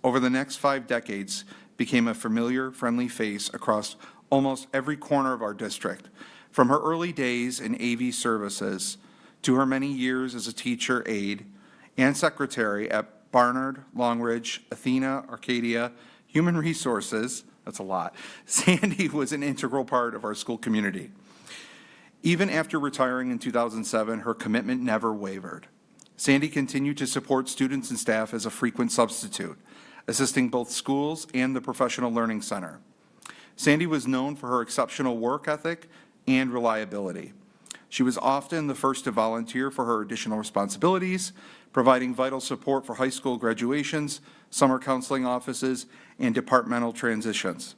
over the next 5 decades became a familiar, friendly face across almost every corner of our district. From her early days in AV services to her many years as a teacher aide and secretary at Barnard, Longridge, Athena, Arcadia, Human Resources, that's a lot, Sandy was an integral part of our school community. Even after retiring in 2007, her commitment never wavered. Sandy continued to support students and staff as a frequent substitute, assisting both schools and the Professional Learning Center. Sandy was known for her exceptional work ethic and reliability. She was often the first to volunteer for her additional responsibilities, providing vital support for high school graduations, summer counseling offices, and departmental transitions.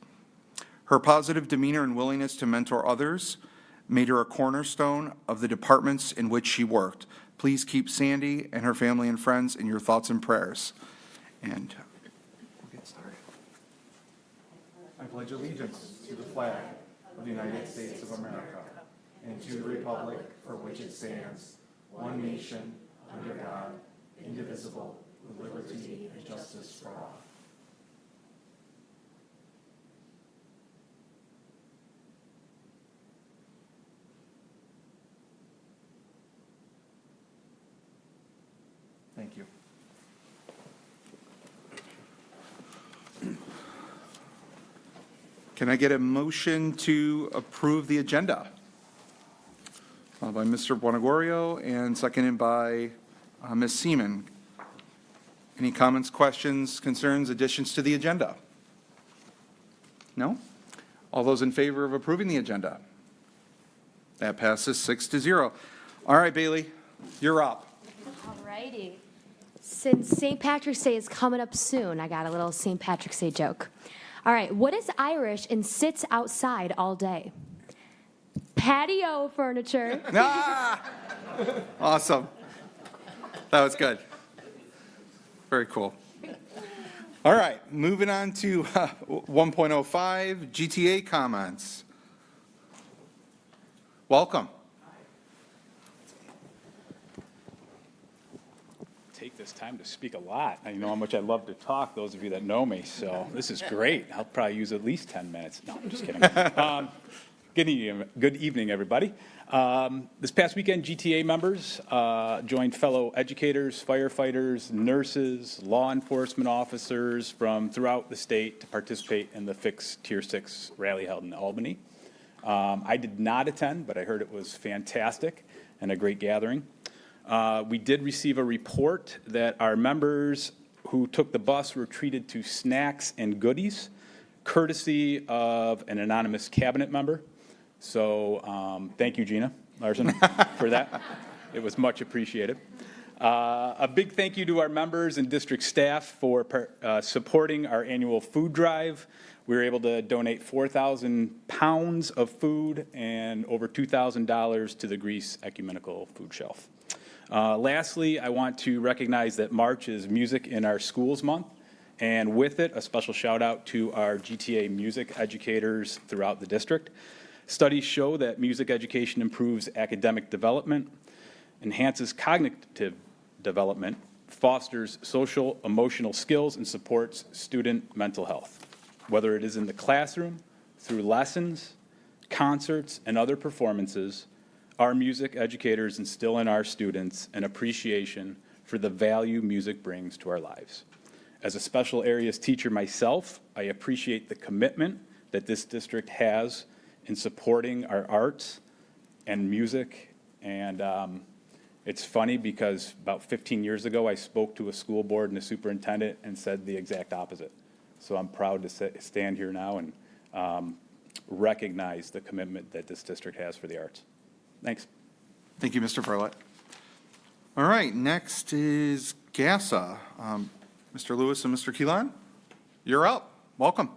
Her positive demeanor and willingness to mentor others made her a cornerstone of the departments in which she worked. Please keep Sandy and her family and friends in your thoughts and prayers. And we'll get started. I pledge allegiance to the flag of the United States of America and to the republic for which it stands, one nation, under God, indivisible, with liberty and justice for all. Thank you. Can I get a motion to approve the agenda? By Mr. Buonagorio and seconded by Ms. Seaman. Any comments, questions, concerns, additions to the agenda? No? All those in favor of approving the agenda? That passes 6-0. All right, Bailey, you're up. All righty. Since St. Patrick's Day is coming up soon, I got a little St. Patrick's Day joke. All right, what is Irish and sits outside all day? Patio furniture. Ah! Awesome. That was good. Very cool. All right, moving on to 1.05, GTA comments. Welcome. Take this time to speak a lot. I know how much I love to talk, those of you that know me, so this is great. I'll probably use at least 10 minutes. No, I'm just kidding. Good evening, everybody. This past weekend, GTA members joined fellow educators, firefighters, nurses, law enforcement officers from throughout the state to participate in the Fix Tier 6 rally held in Albany. I did not attend, but I heard it was fantastic and a great gathering. We did receive a report that our members who took the bus were treated to snacks and goodies, courtesy of an anonymous cabinet member. So thank you, Gina Larson, for that. It was much appreciated. A big thank you to our members and district staff for supporting our annual food drive. We were able to donate 4,000 pounds of food and over $2,000 to the Greece Ecumenical Food Shelf. Lastly, I want to recognize that March is Music in Our Schools Month, and with it, a special shout out to our GTA music educators throughout the district. Studies show that music education improves academic development, enhances cognitive development, fosters social, emotional skills, and supports student mental health. Whether it is in the classroom, through lessons, concerts, and other performances, our music educators instill in our students an appreciation for the value music brings to our lives. As a special areas teacher myself, I appreciate the commitment that this district has in supporting our arts and music. And it's funny because about 15 years ago, I spoke to a school board and a superintendent and said the exact opposite. So I'm proud to stand here now and recognize the commitment that this district has for the arts. Thanks. Thank you, Mr. Verlett. All right, next is GASA. Mr. Lewis and Mr. Keelan, you're up. Welcome.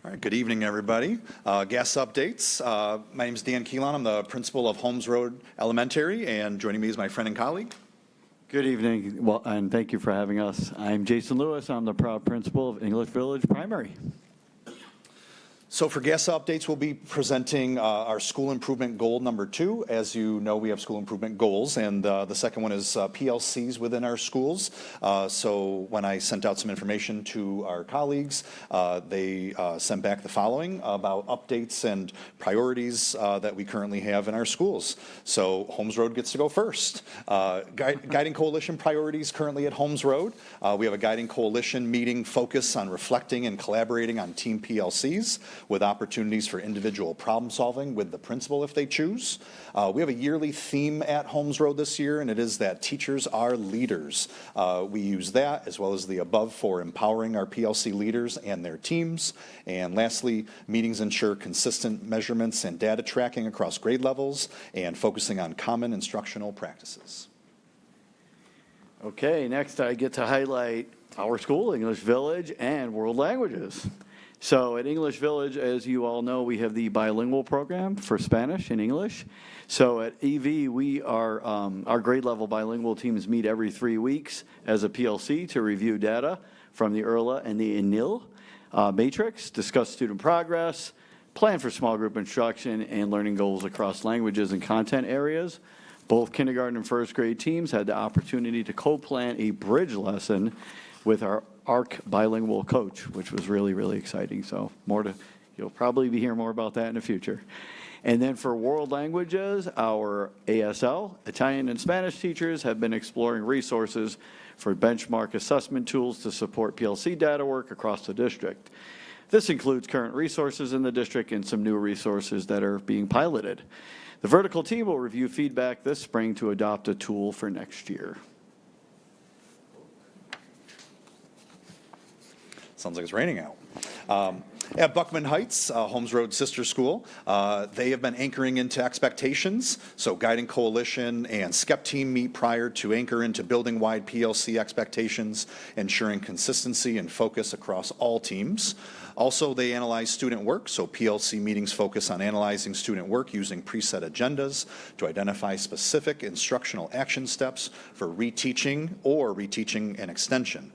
All right, good evening, everybody. GAS updates. My name is Dan Keelan. I'm the principal of Holmes Road Elementary, and joining me is my friend and colleague. Good evening, well, and thank you for having us. I'm Jason Lewis. I'm the proud principal of English Village Primary. So for GASA updates, we'll be presenting our school improvement goal number 2. As you know, we have school improvement goals, and the second one is PLCs within our schools. So when I sent out some information to our colleagues, they sent back the following about updates and priorities that we currently have in our schools. So Holmes Road gets to go first. Guiding Coalition priorities currently at Holmes Road. We have a Guiding Coalition meeting focus on reflecting and collaborating on team PLCs, with opportunities for individual problem solving with the principal if they choose. We have a yearly theme at Holmes Road this year, and it is that teachers are leaders. We use that as well as the above for empowering our PLC leaders and their teams. And lastly, meetings ensure consistent measurements and data tracking across grade levels and focusing on common instructional practices. Okay, next I get to highlight our school, English Village, and World Languages. So at English Village, as you all know, we have the bilingual program for Spanish and English. So at EV, we are, our grade level bilingual teams meet every 3 weeks as a PLC to review data from the ERLA and the ENIL matrix, discuss student progress, plan for small group instruction, and learning goals across languages and content areas. Both kindergarten and first grade teams had the opportunity to co-plan a bridge lesson with our ARC bilingual coach, which was really, really exciting. So you'll probably be hearing more about that in the future. And then for world languages, our ASL, Italian and Spanish teachers have been exploring resources for benchmark assessment tools to support PLC data work across the district. This includes current resources in the district and some new resources that are being piloted. The vertical team will review feedback this spring to adopt a tool for next year. Sounds like it's raining out. At Buckman Heights, Holmes Road sister school, they have been anchoring into expectations. So Guiding Coalition and SCEP team meet prior to anchor into building-wide PLC expectations, ensuring consistency and focus across all teams. Also, they analyze student work, so PLC meetings focus on analyzing student work using preset agendas to identify specific instructional action steps for reteaching or reteaching and extension.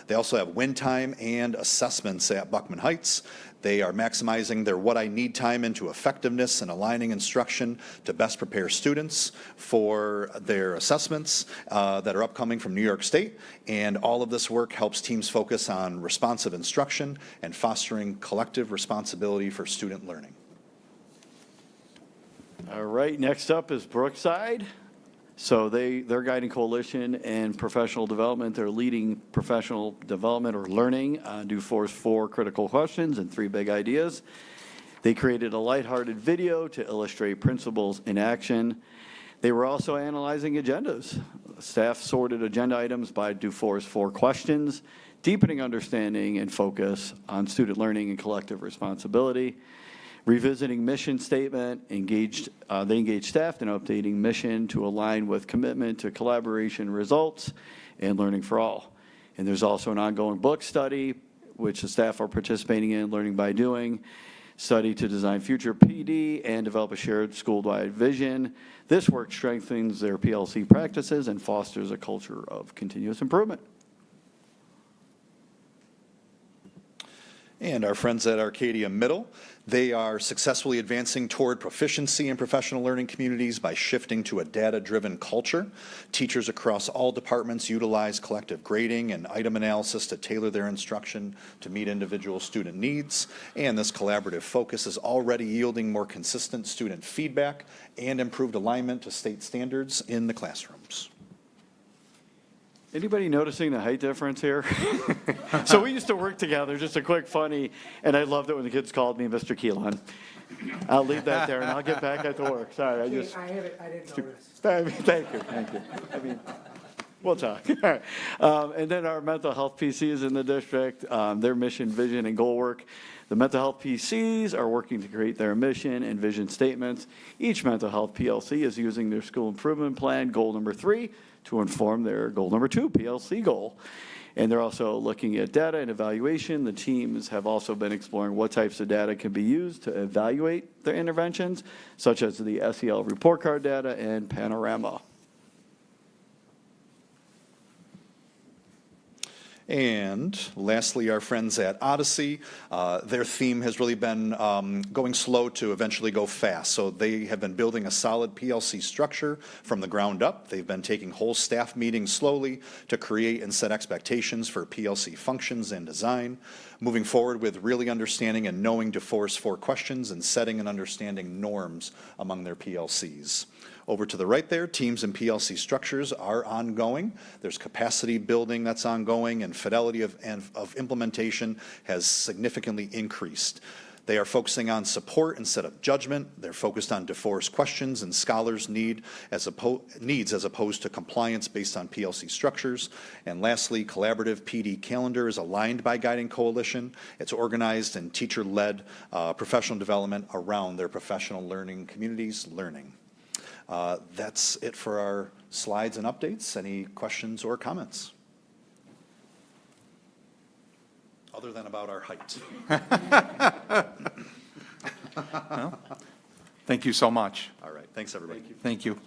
They also have win time and assessments at Buckman Heights. They are maximizing their what I need time into effectiveness and aligning instruction to best prepare students for their assessments that are upcoming from New York State. And all of this work helps teams focus on responsive instruction and fostering collective responsibility for student learning. All right, next up is Brookside. So they're Guiding Coalition and professional development. They're leading professional development or learning. Do force 4 critical questions and 3 big ideas. They created a lighthearted video to illustrate principles in action. They were also analyzing agendas. Staff sorted agenda items by do force 4 questions, deepening understanding and focus on student learning and collective responsibility. Revisiting mission statement, they engaged staff in updating mission to align with commitment to collaboration results and learning for all. And there's also an ongoing book study, which the staff are participating in, learning by doing, study to design future PD and develop a shared school-wide vision. This work strengthens their PLC practices and fosters a culture of continuous improvement. And our friends at Arcadia Middle, they are successfully advancing toward proficiency in professional learning communities by shifting to a data-driven culture. Teachers across all departments utilize collective grading and item analysis to tailor their instruction to meet individual student needs. And this collaborative focus is already yielding more consistent student feedback and improved alignment to state standards in the classrooms. Anybody noticing the height difference here? So we used to work together, just a quick funny, and I loved it when the kids called me Mr. Keelan. I'll leave that there, and I'll get back at the work. Sorry, I didn't notice. Thank you. I mean, we'll talk. All right. And then our mental health PCs in the district, their mission, vision, and goal work. The mental health PCs are working to create their mission and vision statements. Each mental health PLC is using their school improvement plan, goal number 3, to inform their goal number 2, PLC goal. And they're also looking at data and evaluation. The teams have also been exploring what types of data can be used to evaluate their interventions, such as the SEL report card data and Panorama. And lastly, our friends at Odyssey, their theme has really been going slow to eventually go fast. So they have been building a solid PLC structure from the ground up. They've been taking whole staff meetings slowly to create and set expectations for PLC functions and design, moving forward with really understanding and knowing to force 4 questions and setting and understanding norms among their PLCs. Over to the right there, teams and PLC structures are ongoing. There's capacity building that's ongoing, and fidelity of implementation has significantly increased. They are focusing on support instead of judgment. They're focused on DeForest questions and scholars' needs as opposed to compliance based on PLC structures. And lastly, collaborative PD calendar is aligned by Guiding Coalition. It's organized and teacher-led professional development around their professional learning communities' learning. That's it for our slides and updates. Any questions or comments? Other than about our height. Well, thank you so much. All right, thanks, everybody. Thank you.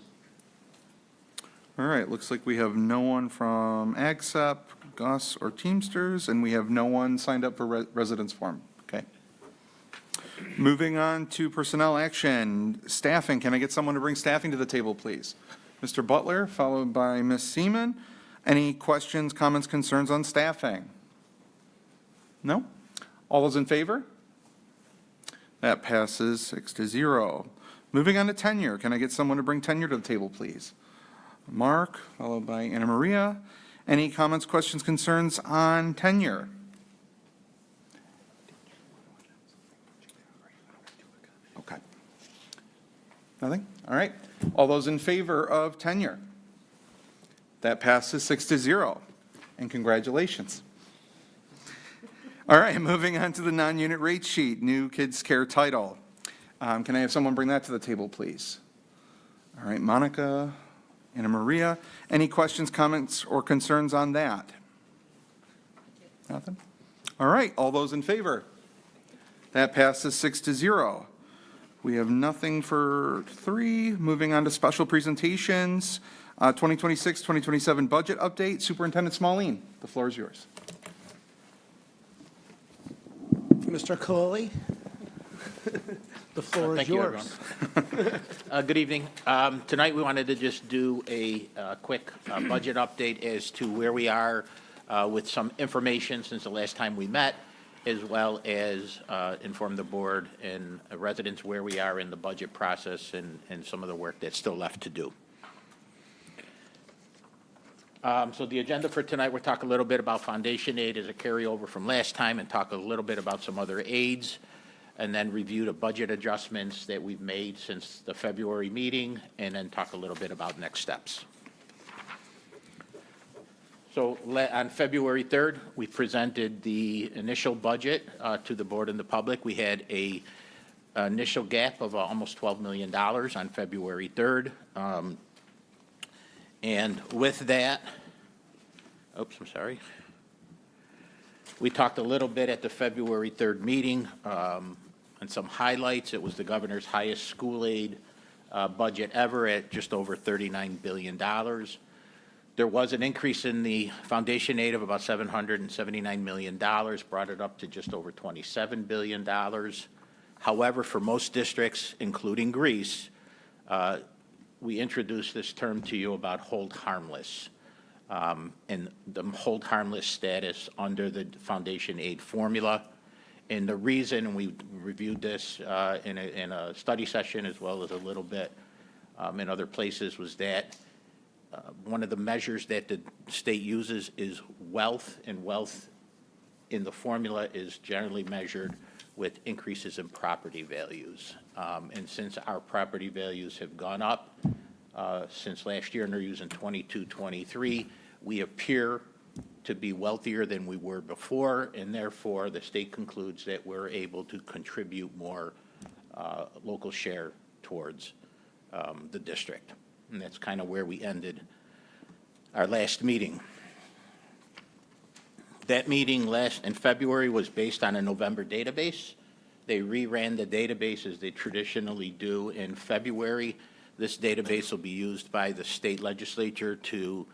All right, looks like we have no one from AgSep, Gus, or Teamsters, and we have no one signed up for residence forum. Okay. Moving on to personnel action. Staffing, can I get someone to bring staffing to the table, please? Mr. Butler, followed by Ms. Seaman. Any questions, comments, concerns on staffing? No? All those in favor? That passes 6-0. Moving on to tenure. Can I get someone to bring tenure to the table, please? Mark, followed by Anna Maria. Any comments, questions, concerns on tenure? Okay. Nothing? All right. All those in favor of tenure? That passes 6-0. And congratulations. All right, moving on to the non-unit rate sheet, new kids care title. Can I have someone bring that to the table, please? All right, Monica, Anna Maria. Any questions, comments, or concerns on that? Nothing? All right, all those in favor? That passes 6-0. We have nothing for 3. Moving on to special presentations, 2026-2027 budget update. Superintendent Smallene, the floor is yours. Mr. Coley, the floor is Thank you, yours. everyone. Good evening. Tonight, we wanted to just do a quick budget update as to where we are with some information since the last time we met, as well as inform the board and residents where we are in the budget process and some of the work that's still left to do. So the agenda for tonight, we'll talk a little bit about foundation aid as a carryover from last time and talk a little bit about some other aids, and then review the budget adjustments that we've made since the February meeting, and then talk a little bit about next steps. So on February 3rd, we presented the initial budget to the board and the public. We had a initial gap of almost $12 million on February 3rd. And with that, oops, I'm sorry. We talked a little bit at the February 3rd meeting on some highlights. It was the governor's highest school aid budget ever at just over $39 billion. There was an increase in the foundation aid of about $779 million, brought it up to just over $27 billion. However, for most districts, including Greece, we introduced this term to you about hold harmless, and the hold harmless status under the foundation aid formula. And the reason, and we reviewed this in a study session as well as a little bit in other places, was that one of the measures that the state uses is wealth, and wealth in the formula is generally measured with increases in property values. And since our property values have gone up since last year, and they're using 22, 23, we appear to be wealthier than we were before, and therefore the state concludes that we're able to contribute more local share towards the district. And that's kind of where we ended our last meeting. That meeting last in February was based on a November database. They reran the database as they traditionally do in February. This database will be used by the state legislature to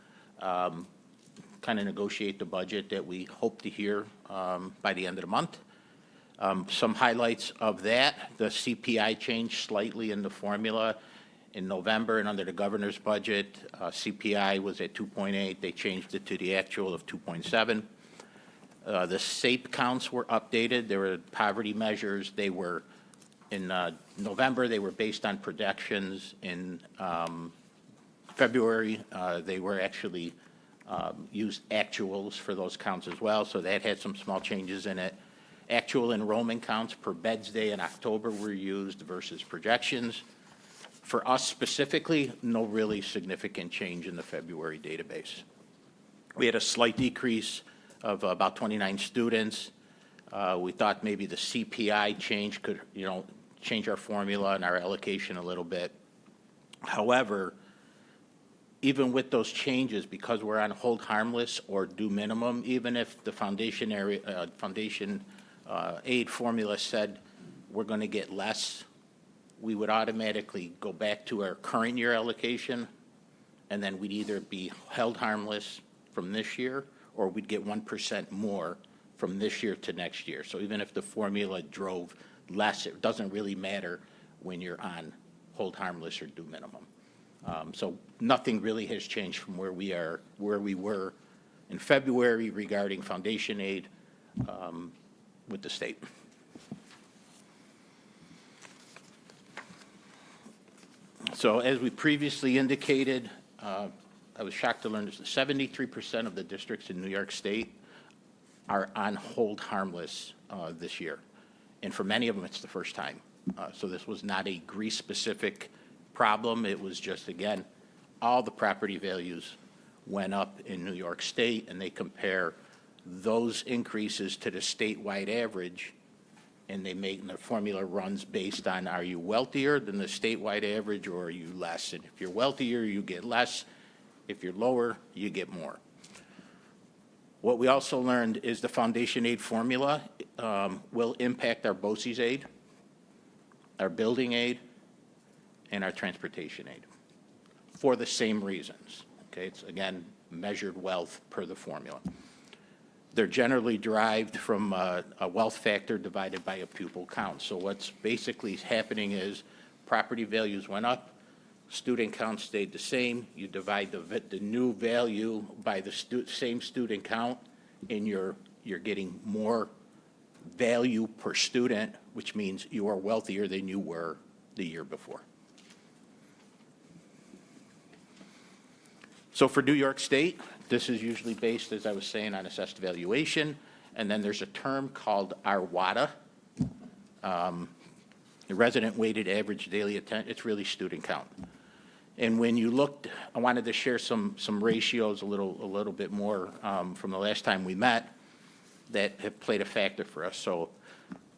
kind of negotiate the budget that we hope to hear by the end of the month. Some highlights of that, the CPI changed slightly in the formula in November, and under the governor's budget, CPI was at 2.8. They changed it to the actual of 2.7. The SAPE counts were updated. There were poverty measures. They were, in November, they were based on projections. In February, they were actually used actuals for those counts as well, so that had some small changes in it. Actual enrollment counts per beds day in October were used versus projections. For us specifically, no really significant change in the February database. We had a slight decrease of about 29 students. We thought maybe the CPI change could, change our formula and our allocation a little bit. However, even with those changes, because we're on hold harmless or do minimum, even if the foundation aid formula said we're going to get less, we would automatically go back to our current year allocation, and then we'd either be held harmless from this year, or we'd get 1% more from this year to next year. So even if the formula drove less, it doesn't really matter when you're on hold harmless or do minimum. So nothing really has changed from where we were in February regarding foundation aid with the state. So as we previously indicated, I was shocked to learn that 73% of the districts in New York State are on hold harmless this year. And for many of them, it's the first time. So this was not a Greece-specific problem. It was just, again, all the property values went up in New York State, and they compare those increases to the statewide average, and the formula runs based on, are you wealthier than the statewide average, or are you less? And if you're wealthier, you get less. If you're lower, you get more. What we also learned is the foundation aid formula will impact our BOCES aid, our building aid, and our transportation aid for the same reasons. Okay, it's, again, measured wealth per the formula. They're generally derived from a wealth factor divided by a pupil count. So what's basically happening is property values went up, student count stayed the same. You divide the new value by the same student count, and you're getting more value per student, which means you are wealthier than you were the year before. So for New York State, this is usually based, as I was saying, on assessed valuation, and then there's a term called ARWADA, the resident weighted average daily attendance. It's really student count. And when you looked, I wanted to share some ratios a little bit more from the last time we met that have played a factor for us. So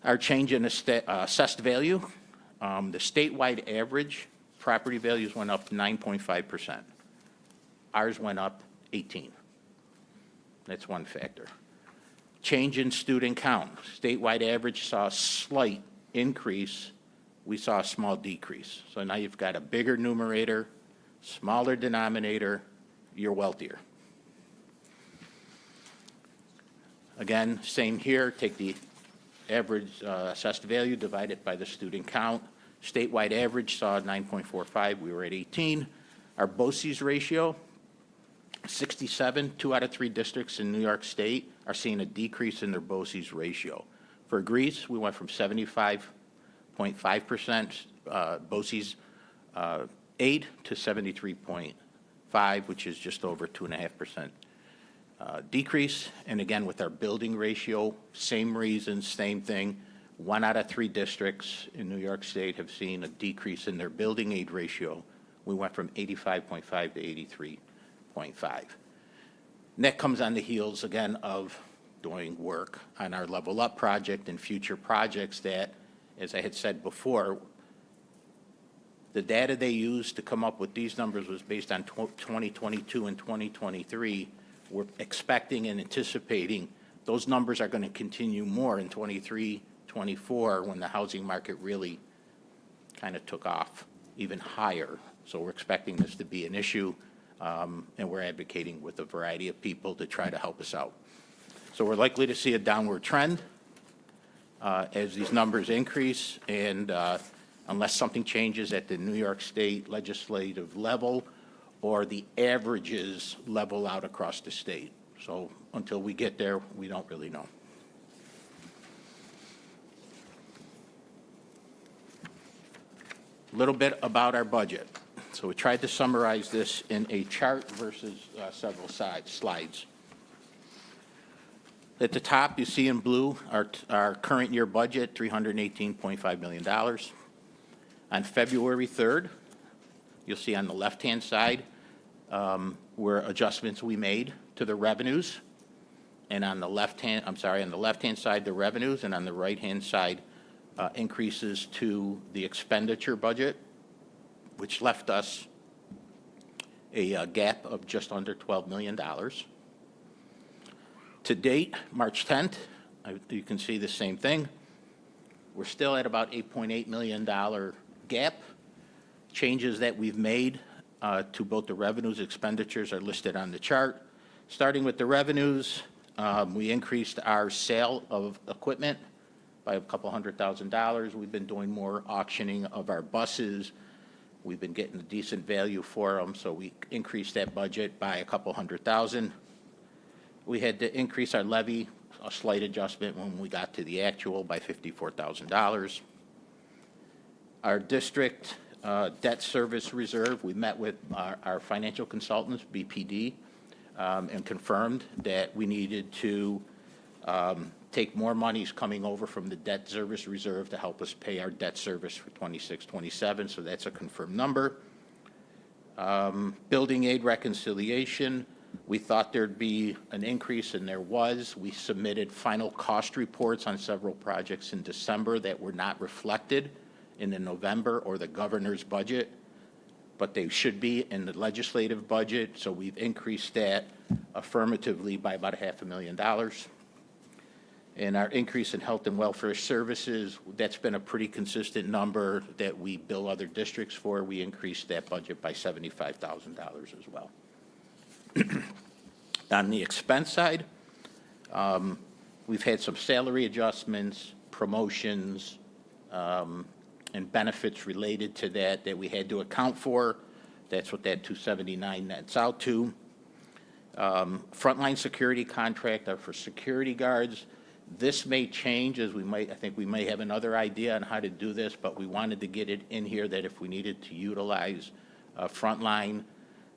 our change in assessed value, the statewide average property values went up 9.5%. Ours went up 18. That's one factor. Change in student count. Statewide average saw a slight increase. We saw a small decrease. So now you've got a bigger numerator, smaller denominator, you're wealthier. Again, same here, take the average assessed value, divide it by the student count. Statewide average saw 9.45, we were at 18. Our BOCES ratio, 67, 2 out of 3 districts in New York State are seeing a decrease in their BOCES ratio. For Greece, we went from 75.5% BOCES aid to 73.5, which is just over 2.5% decrease. And again, with our building ratio, same reasons, same thing. 1 out of 3 districts in New York State have seen a decrease in their building aid ratio. We went from 85.5 to 83.5. And that comes on the heels, again, of doing work on our Level Up project and future projects that, as I had said before, the data they used to come up with these numbers was based on 2022 and 2023. We're expecting and anticipating those numbers are going to continue more in 23, 24, when the housing market really kind of took off even higher. So we're expecting this to be an issue. and we're advocating with a variety of people to try to help us out. So we're likely to see a downward trend as these numbers increase, and unless something changes at the New York State legislative level or the averages level out across the state. So until we get there, we don't really know. A little bit about our budget. So we tried to summarize this in a chart versus several slides. At the top, you see in blue our current year budget, $318.5 million. On February 3rd, you'll see on the left-hand side were adjustments we made to the revenues. And on the left-hand side, the revenues, and on the right-hand side, increases to the expenditure budget, which left us a gap of just under $12 million. To date, March 10th, you can see the same thing. We're still at about $8.8 million gap. Changes that we've made to both the revenues and expenditures are listed on the chart. Starting with the revenues, we increased our sale of equipment by a couple $100,000. We've been doing more auctioning of our buses. We've been getting a decent value for them, so we increased that budget by a couple $100,000. We had to increase our levy, a slight adjustment when we got to the actual, by $54,000. Our district debt service reserve, we met with our financial consultants, BPD, and confirmed that we needed to take more monies coming over from the debt service reserve to help us pay our debt service for 26-27, so that's a confirmed number. Building aid reconciliation, we thought there'd be an increase, and there was. We submitted final cost reports on several projects in December that were not reflected in the November or the governor's budget, but they should be in the legislative budget, so we've increased that affirmatively by about $500,000. And our increase in health and welfare services, that's been a pretty consistent number that we bill other districts for. We increased that budget by $75,000 as well. On the expense side, we've had some salary adjustments, promotions, and benefits related to that we had to account for. That's what that 279 nets out to. Frontline security contract for security guards. This may change as I think we may have another idea on how to do this, but we wanted to get it in here that if we needed to utilize frontline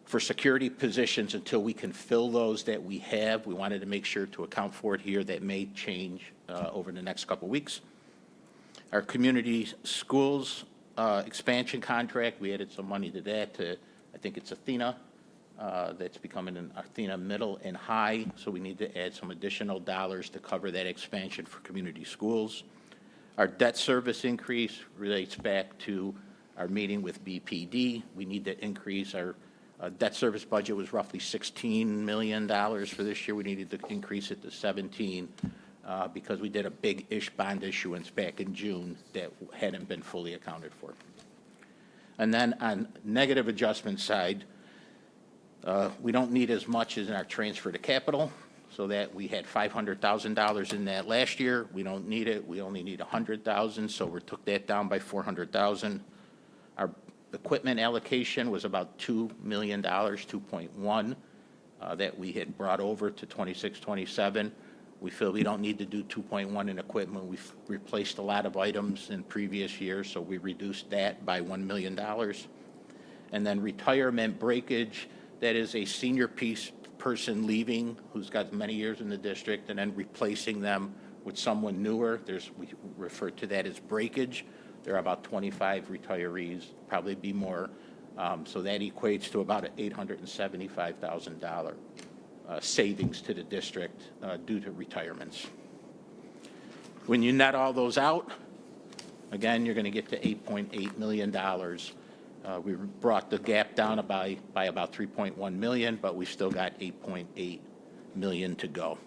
for security positions until we can fill those that we have, we wanted to make sure to account for it here. That may change over the next couple weeks. Our community schools expansion contract, we added some money to that I think it's Athena. That's becoming an Athena Middle and High, so we need to add some additional dollars to cover that expansion for community schools. Our debt service increase relates back to our meeting with BPD. We need to increase our debt service budget was roughly $16 million for this year. We needed to increase it to 17 because we did a big-ish bond issuance back in June that hadn't been fully accounted for. And then on negative adjustment side, we don't need as much as in our transfer to capital, so that we had $500,000 in that last year. We don't need it. We only need $100,000, so we took that down by $400,000. Our equipment allocation was about $2 million, 2.1, that we had brought over to 26-27. We feel we don't need to do 2.1 in equipment. We've replaced a lot of items in previous years, so we reduced that by $1 million. And then retirement breakage, that is a senior person leaving who's got many years in the district and then replacing them with someone newer. We refer to that as breakage. There are about 25 retirees, probably be more. So that equates to about an $875,000 savings to the district due to retirements. When you net all those out, again, you're going to get to $8.8 million. We brought the gap down by about $3.1 million, but we still got $8.8 million to go.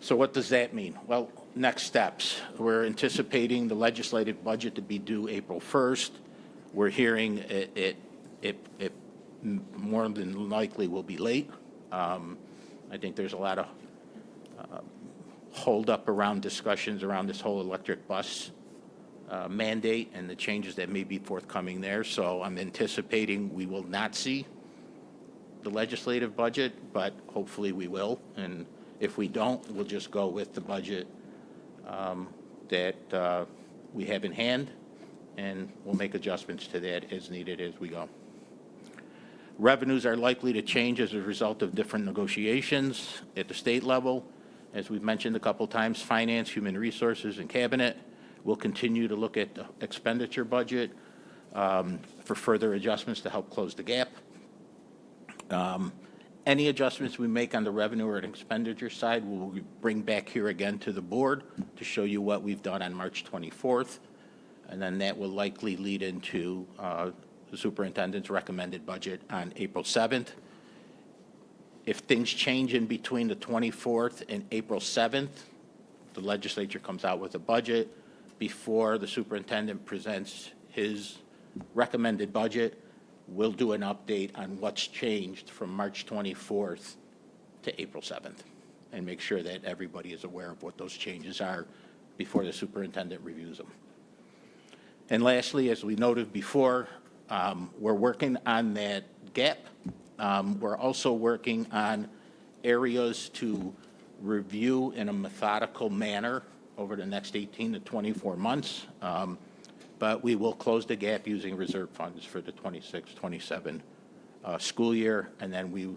So what does that mean? Well, next steps. We're anticipating the legislative budget to be due April 1st. We're hearing it it more than likely will be late. I think there's a lot of holdup around discussions around this whole electric bus mandate and the changes that may be forthcoming there. So I'm anticipating we will not see the legislative budget, but hopefully we will. And if we don't, we'll just go with the budget that we have in hand, and we'll make adjustments to that as needed as we go. Revenues are likely to change as a result of different negotiations at the state level. As we've mentioned a couple times, finance, human resources, and cabinet will continue to look at the expenditure budget for further adjustments to help close the gap. Any adjustments we make on the revenue or an expenditure side, we'll bring back here again to the board to show you what we've done on March 24th. And then that will likely lead into the superintendent's recommended budget on April 7th. If things change in between the 24th and April 7th, the legislature comes out with a budget before the superintendent presents his recommended budget. We'll do an update on what's changed from March 24th to April 7th and make sure that everybody is aware of what those changes are before the superintendent reviews them. And lastly, as we noted before, we're working on that gap. We're also working on areas to review in a methodical manner over the next 18 to 24 months. But we will close the gap using reserve funds for the 26-27 school year. And then we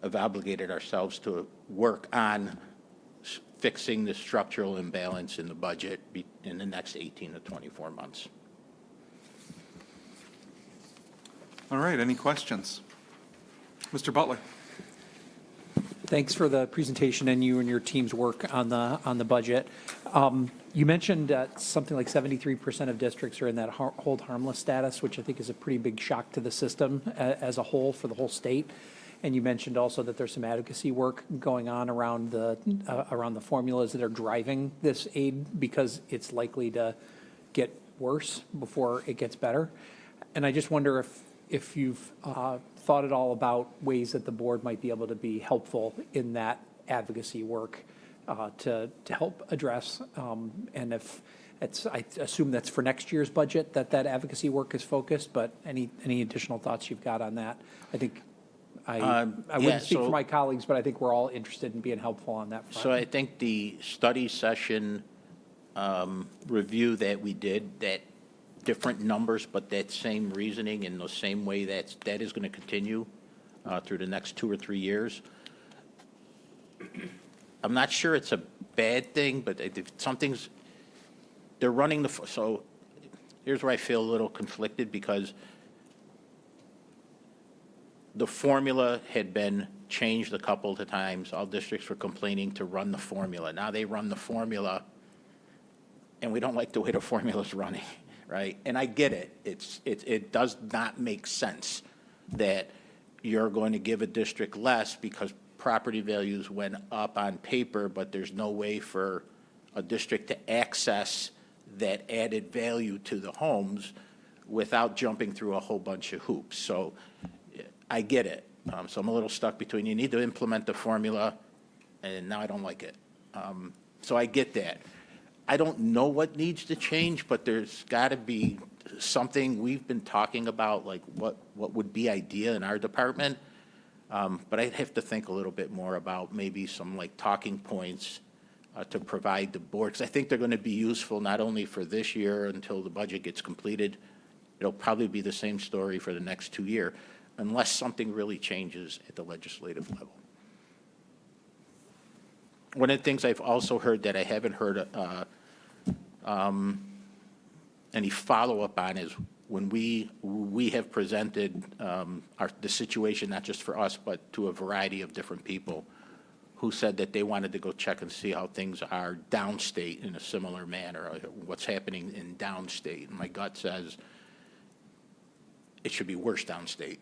have obligated ourselves to work on fixing the structural imbalance in the budget in the next 18 to 24 months. All right, any questions? Mr. Butler? Thanks for the presentation and you and your team's work on the budget. You mentioned something like 73% of districts are in that hold harmless status, which I think is a pretty big shock to the system as a whole for the whole state. And you mentioned also that there's some advocacy work going on around the formulas that are driving this aid because it's likely to get worse before it gets better. And I just wonder if you've thought at all about ways that the board might be able to be helpful in that advocacy work to help address, and if it's, I assume that's for next year's budget that advocacy work is focused, but any additional thoughts you've got on that? I think I wouldn't speak for my colleagues, but I think we're all interested in being helpful on that front. So I think the study session review that we did, that different numbers, but that same reasoning in the same way that is going to continue through the next 2 or 3 years. I'm not sure it's a bad thing, but if something's, they're running the, so here's where I feel a little conflicted because the formula had been changed a couple of times. All districts were complaining to run the formula. Now they run the formula, and we don't like the way the formula's running, right? And I get it. It does not make sense that you're going to give a district less because property values went up on paper, but there's no way for a district to access that added value to the homes without jumping through a whole bunch of hoops. So I get it. So I'm a little stuck between you need to implement the formula, and now I don't like it. So I get that. I don't know what needs to change, but there's got to be something we've been talking about, like what would be ideal in our department. But I'd have to think a little bit more about maybe some like talking points to provide the board, because I think they're going to be useful not only for this year until the budget gets completed. It'll probably be the same story for the next 2 years, unless something really changes at the legislative level. One of the things I've also heard that I haven't heard any follow-up on is when we have presented the situation, not just for us, but to a variety of different people who said that they wanted to go check and see how things are downstate in a similar manner, what's happening in downstate. And my gut says it should be worse downstate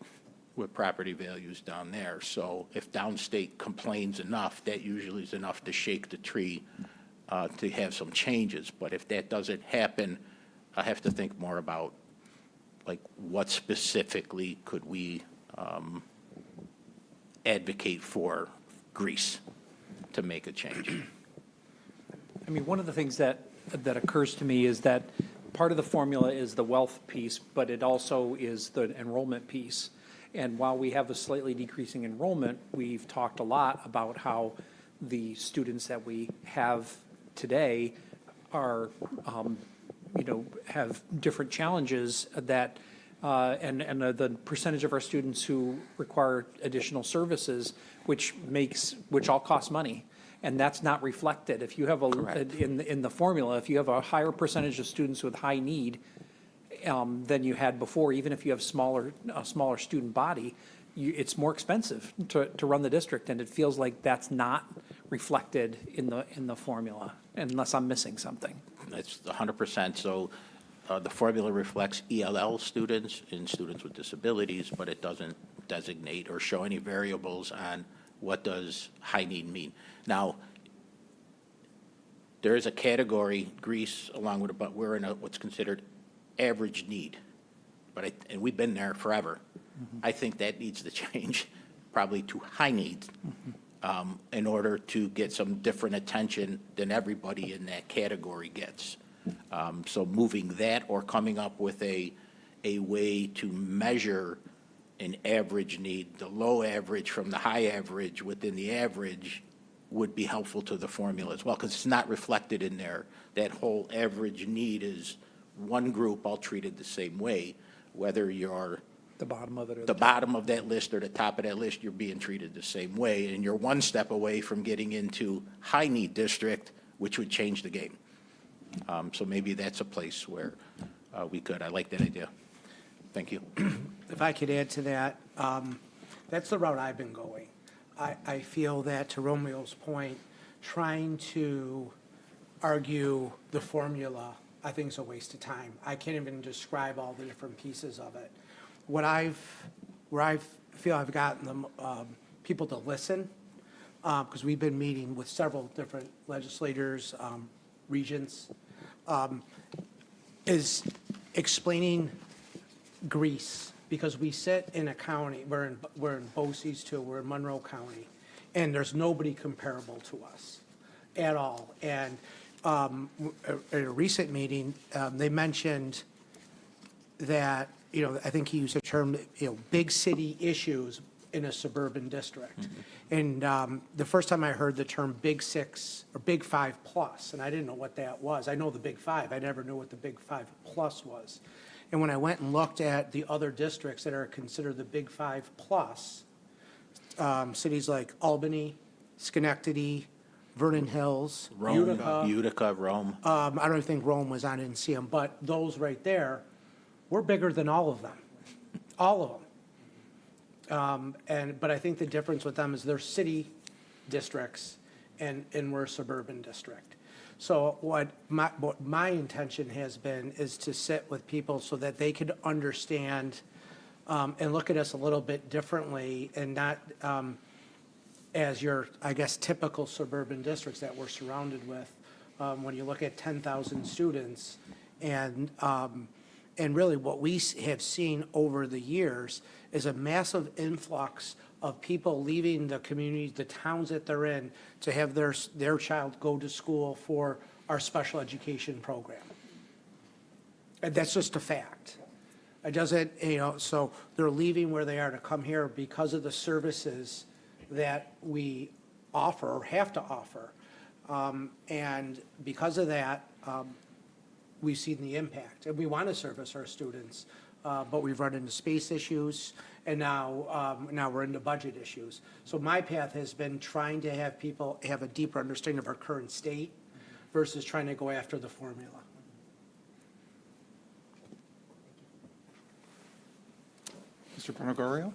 with property values down there. So if downstate complains enough, that usually is enough to shake the tree to have some changes. But if that doesn't happen, I have to think more about like, what specifically could we advocate for Greece to make a change? I mean, one of the things that occurs to me is that part of the formula is the wealth piece, but it also is the enrollment piece. And while we have a slightly decreasing enrollment, we've talked a lot about how the students that we have today are, have different challenges that, and the percentage of our students who require additional services, which all costs money. And that's not reflected. If you have in the formula, if you have a higher percentage of students with high need than you had before, even if you have a smaller student body, it's more expensive to run the district, and it feels like that's not reflected in the formula, unless I'm missing something. That's 100%. So the formula reflects ELL students and students with disabilities, but it doesn't designate or show any variables on what does high need mean. Now, there is a category, Greece, along with, but we're in what's considered average need. And we've been there forever. I think that needs to change probably to high needs in order to get some different attention than everybody in that category gets. So moving that or coming up with a way to measure an average need, the low average from the high average within the average would be helpful to the formula as well, because it's not reflected in there. That whole average need is one group all treated the same way, whether you're The bottom of it. Or the bottom of that list or the top of that list, you're being treated the same way, and you're one step away from getting into high need district, which would change the game. So maybe that's a place where we could. I like that idea. Thank you. If I could add to that, that's the route I've been going. I feel that, to Romeo's point, trying to argue the formula, I think, is a waste of time. I can't even describe all the different pieces of it. Where I feel I've gotten the people to listen, because we've been meeting with several different legislators, regents, is explaining Greece, because we sit in a county, we're in BOCES too, we're in Monroe County, and there's nobody comparable to us at all. And at a recent meeting, they mentioned that, I think he used the term, big city issues in a suburban district. And the first time I heard the term Big Six or Big Five Plus, and I didn't know what that was. I know the Big Five. I never knew what the Big Five Plus was. And when I went and looked at the other districts that are considered the Big Five Plus, cities like Albany, Schenectady, Vernon Hills, Utica, Rome. I don't even think Rome was on, I didn't see them, but those right there, we're bigger than all of them, all of them. But I think the difference with them is they're city districts and we're a suburban district. So what my intention has been is to sit with people so that they could understand and look at us a little bit differently, and not as your, I guess, typical suburban districts that we're surrounded with. When you look at 10,000 students, and really what we have seen over the years is a massive influx of people leaving the communities, the towns that they're in, to have their child go to school for our special education program. And that's just a fact. It doesn't, so they're leaving where they are to come here because of the services that we offer or have to offer. And because of that, we've seen the impact. And we want to service our students, but we've run into space issues, and now we're into budget issues. So my path has been trying to have people have a deeper understanding of our current state versus trying to go after the formula. Mr. Gregorio?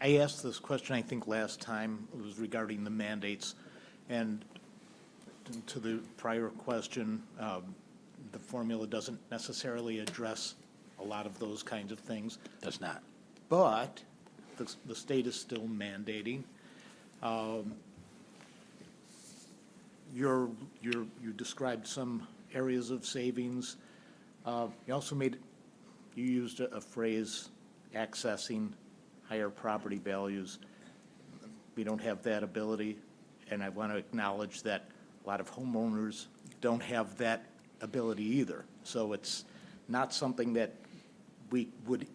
I asked this question, I think, last time. It was regarding the mandates. And to the prior question, the formula doesn't necessarily address a lot of those kinds of things. Does not. But the state is still mandating. You described some areas of savings. You used a phrase, accessing higher property values. We don't have that ability, and I want to acknowledge that a lot of homeowners don't have that ability either. So it's not something that we would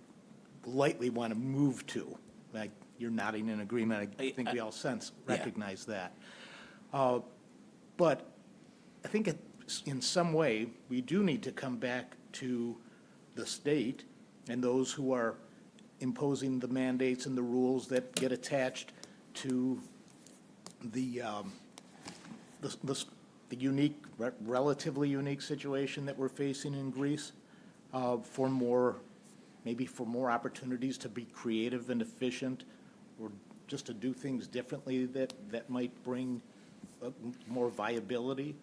lightly want to move to. Like, you're nodding in agreement. I think we all recognize that. But I think in some way, we do need to come back to the state and those who are imposing the mandates and the rules that get attached to the unique, relatively unique situation that we're facing in Greece, maybe for more opportunities to be creative and efficient, or just to do things differently that might bring more viability.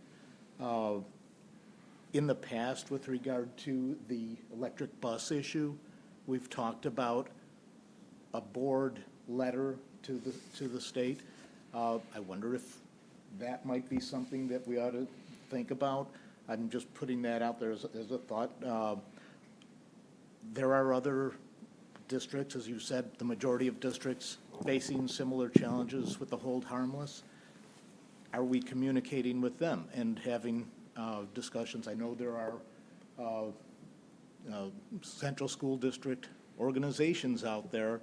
In the past, with regard to the electric bus issue, we've talked about a board letter to the state. I wonder if that might be something that we ought to think about. I'm just putting that out there as a thought. There are other districts, as you said, the majority of districts facing similar challenges with the hold harmless. Are we communicating with them and having discussions? I know there are central school district organizations out there,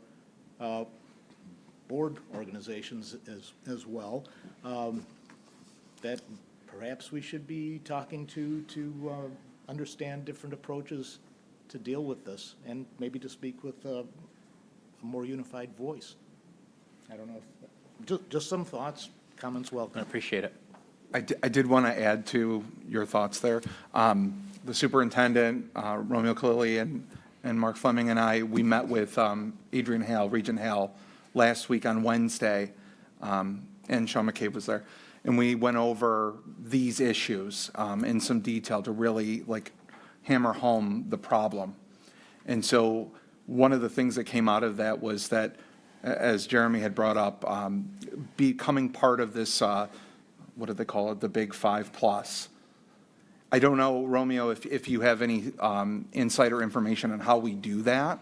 board organizations as well, that perhaps we should be talking to understand different approaches to deal with this, and maybe to speak with a more unified voice. I don't know if, just some thoughts, comments I welcome. appreciate it. I did want to add to your thoughts there. The superintendent, Romeo Kalili, and Mark Fleming and I, we met with Adrian Hale, Regent Hale, last week on Wednesday, and Sean McCabe was there. And we went over these issues in some detail to really hammer home the problem. And so one of the things that came out of that was that, as Jeremy had brought up, becoming part of this, what do they call it, the Big 5+. I don't know, Romeo, if you have any insider information on how we do that,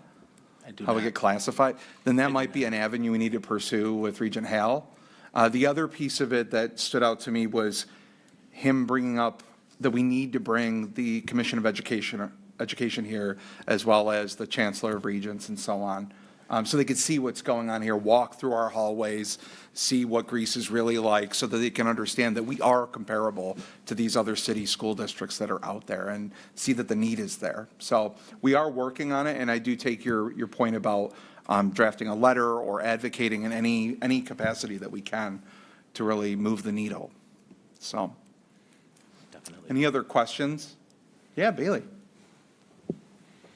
I do how we not. get classified, then that might be an avenue we need to pursue with Regent Hale. The other piece of it that stood out to me was him bringing up that we need to bring the Commission of Education here, as well as the Chancellor of Regents and so on, so they could see what's going on here, walk through our hallways, see what Greece is really like, so that they can understand that we are comparable to these other city school districts that are out there, and see that the need is there. So we are working on it, and I do take your point about drafting a letter or advocating in any capacity that we can to really move the needle. So, Definitely. any other questions? Yeah, Bailey.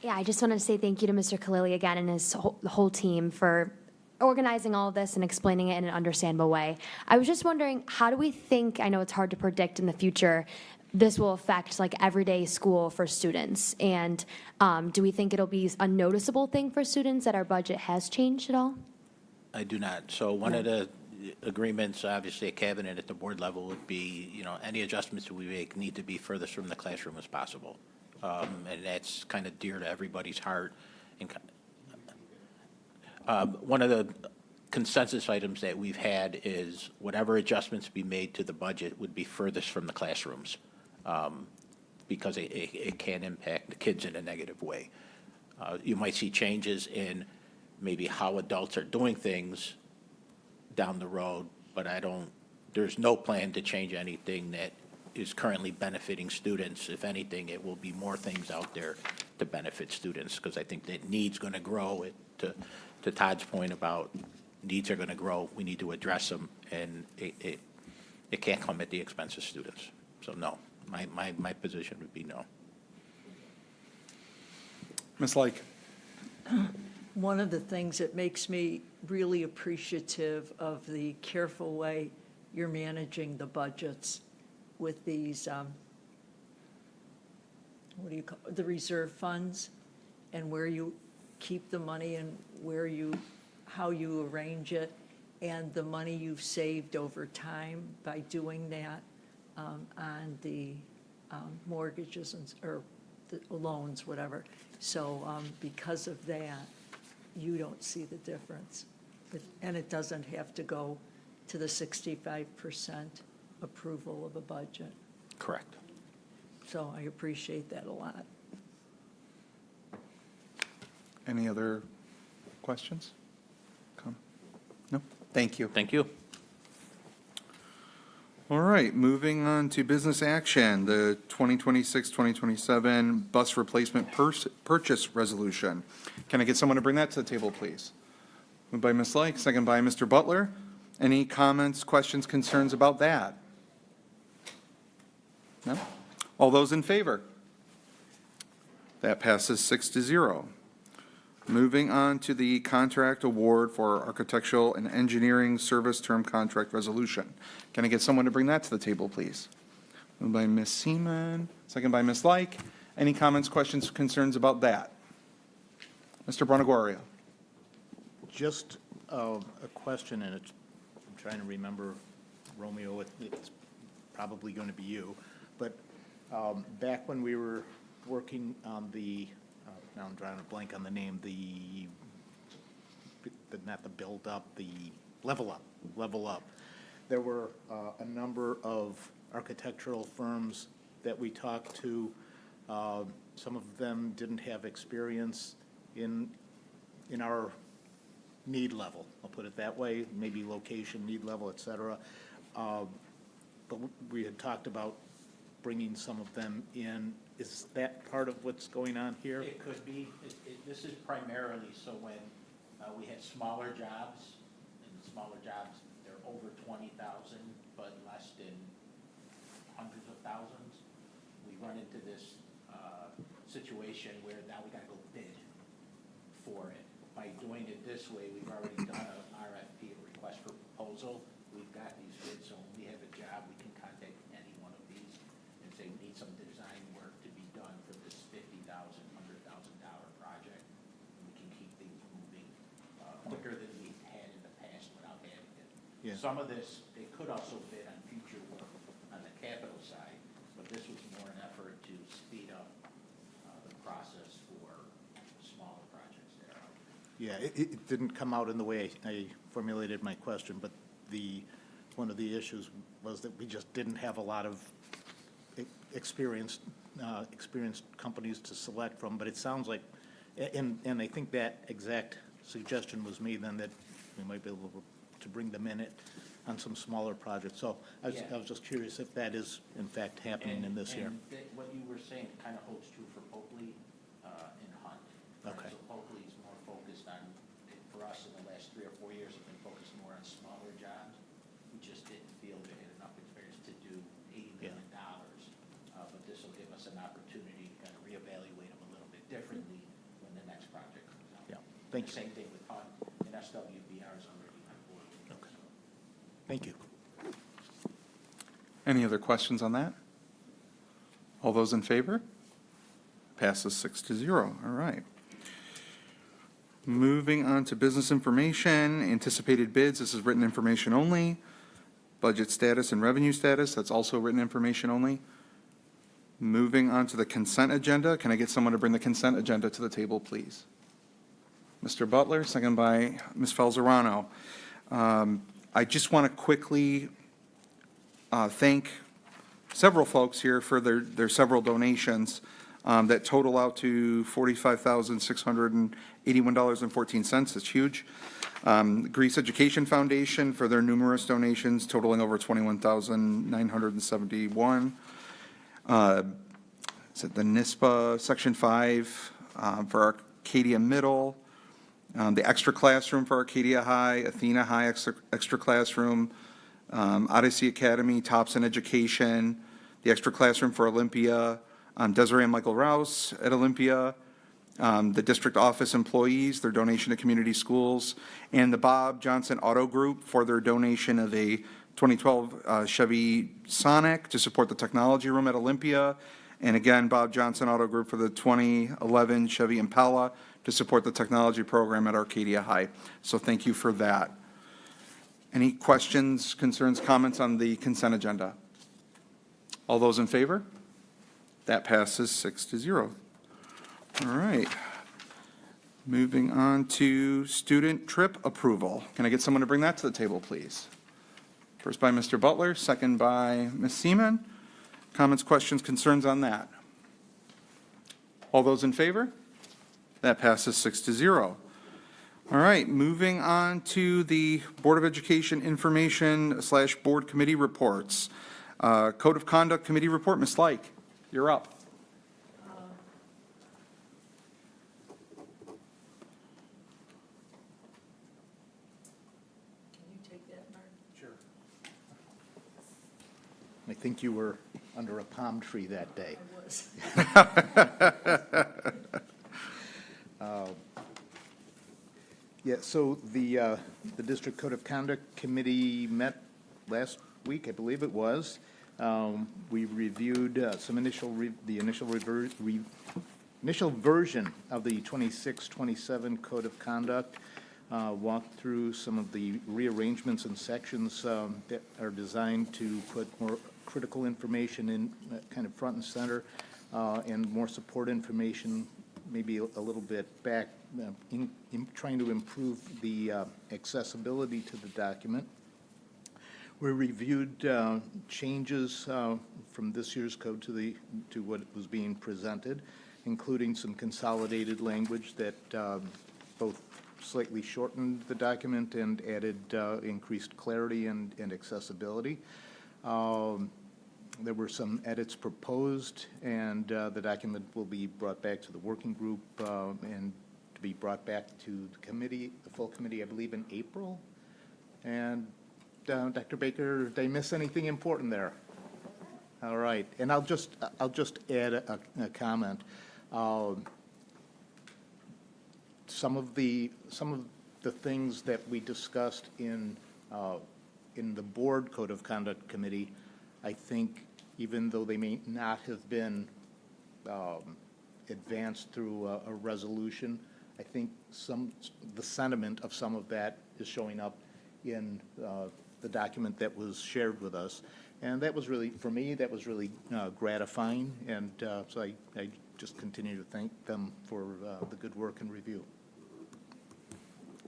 Yeah, I just wanted to say thank you to Mr. Kalili again and the whole team for organizing all of this and explaining it in an understandable way. I was just wondering, how do we think, I know it's hard to predict in the future, this will affect everyday school for students? And do we think it'll be a noticeable thing for students that our budget has changed at all? I do not. So one of the agreements, obviously, at cabinet at the board level would be, any adjustments that we make need to be furthest from the classroom as possible. And that's kind of dear to everybody's heart. And one of the consensus items that we've had is whatever adjustments be made to the budget would be furthest from the classrooms, because it can impact the kids in a negative way. You might see changes in maybe how adults are doing things down the road, but there's no plan to change anything that is currently benefiting students. If anything, it will be more things out there to benefit students, because I think that need's going to grow. To Todd's point about needs are going to grow, we need to address them, and it can't come at the expense of students. So no, my position would be no. Ms. Lake. One of the things that makes me really appreciative of the careful way you're managing the budgets with these, the reserve funds, and where you keep the money and how you arrange it, and the money you've saved over time by doing that on the mortgages or the loans, whatever. So because of that, you don't see the difference. And it doesn't have to go to the 65% approval of a budget. Correct. So I appreciate that a lot. Any other questions? No? Thank you. Thank you. All right, moving on to business action, the 2026-2027 bus replacement purchase resolution. Can I get someone to bring that to the table, please? Moved by Ms. Lake, second by Mr. Butler. Any comments, questions, concerns about that? No? All those in favor? That passes 6-0. Moving on to the contract award for architectural and engineering service term contract resolution. Can I get someone to bring that to the table, please? Moved by Ms. Seaman, second by Ms. Like. Any comments, questions, concerns about that? Mr. Bonagoria. Just a question, and it's, I'm trying to remember, Romeo, it's probably going to be you, but back when we were working on the, now I'm drawing a blank on the name, not the build up, the level up. There were a number of architectural firms that we talked to. Some of them didn't have experience in our need level, I'll put it that way, maybe location, need level, et cetera. But we had talked about bringing some of them in. Is that part of what's going on here? It could be. This is primarily so when we had smaller jobs, and smaller jobs, they're over 20,000, but less than hundreds of thousands. We run into this situation where now we gotta go bid for it. By doing it this way, we've already done an RFP, a request for proposal. We've got these bids, so when we have a job, we can contact any one of these and say, we need some design work to be done for this $50,000, $100,000 project. We can keep things moving quicker than we had in the past without having it. Yeah. Some of this, they could also bid on future work on the capital side, but this was more an effort to speed up the process for smaller projects there. Yeah, it didn't come out in the way I formulated my question, but one of the issues was that we just didn't have a lot of experienced companies to select from, but it sounds like, and I think that exact suggestion was made then, that we might be able to bring them in on some smaller projects. So I was just curious if that is in fact happening in this year. What you were saying kind of holds true for Oakley and Hunt. Okay. So Oakley is more focused on, for us in the last 3 or 4 years, have been focused more on smaller jobs. We just didn't feel they had enough experience to do $80 million. But this will give us an opportunity to kind of reevaluate them a little bit differently when the next project comes out. Yeah, thank you. Same thing with Hunt, and SWBR is already on board. Okay. Thank you. Any other questions on that? All those in favor? Passes 6-0. All right. Moving on to business information, anticipated bids, this is written information only. Budget status and revenue status, that's also written information only. Moving on to the consent agenda, can I get someone to bring the consent agenda to the table, please? Mr. Butler, second by Ms. Falzarano. I just want to quickly thank several folks here for their several donations that total out to $45,681.14. It's huge. Greece Education Foundation for their numerous donations totaling over $21,971. Is it the NISPA Section 5 for Arcadia Middle, the extra classroom for Arcadia High, Athena High extra classroom, Odyssey Academy, Thompson Education, the extra classroom for Olympia, Desiree and Michael Rouse at Olympia, the district office employees, their donation to community schools, and the Bob Johnson Auto Group for their donation of a 2012 Chevy Sonic to support the technology room at Olympia. And again, Bob Johnson Auto Group for the 2011 Chevy Impala to support the technology program at Arcadia High. So thank you for that. Any questions, concerns, comments on the consent agenda? All those in favor? That passes 6-0. All right. Moving on to student trip approval. Can I get someone to bring that to the table, please? First by Mr. Butler, second by Ms. Seaman. Comments, questions, concerns on that? All those in favor? That passes 6-0. All right, moving on to the Board of Education information/board committee reports. Code of Conduct Committee report, Ms. Like, you're up. Can you take that, Mark? I think you were under a palm tree that day. I was. Yeah, so the District Code of Conduct Committee met last week, I believe it was. We reviewed the initial version of the 26-27 Code of Conduct, walked through some of the rearrangements and sections that are designed to put more critical information in kind of front and center, and more support information maybe a little bit back, in trying to improve the accessibility to the document. We reviewed changes from this year's code to what was being presented, including some consolidated language that both slightly shortened the document and added increased clarity and accessibility. There were some edits proposed, and the document will be brought back to the working group and to be brought back to the committee, the full committee, I believe, in April. And Dr. Baker, did I miss anything important there? All right, and I'll just add a comment. Some of the things that we discussed in the Board Code of Conduct Committee, I think, even though they may not have been advanced through a resolution, I think the sentiment of some of that is showing up in the document that was shared with us. And that was really, for me, that was really gratifying. And so I just continue to thank them for the good work and review.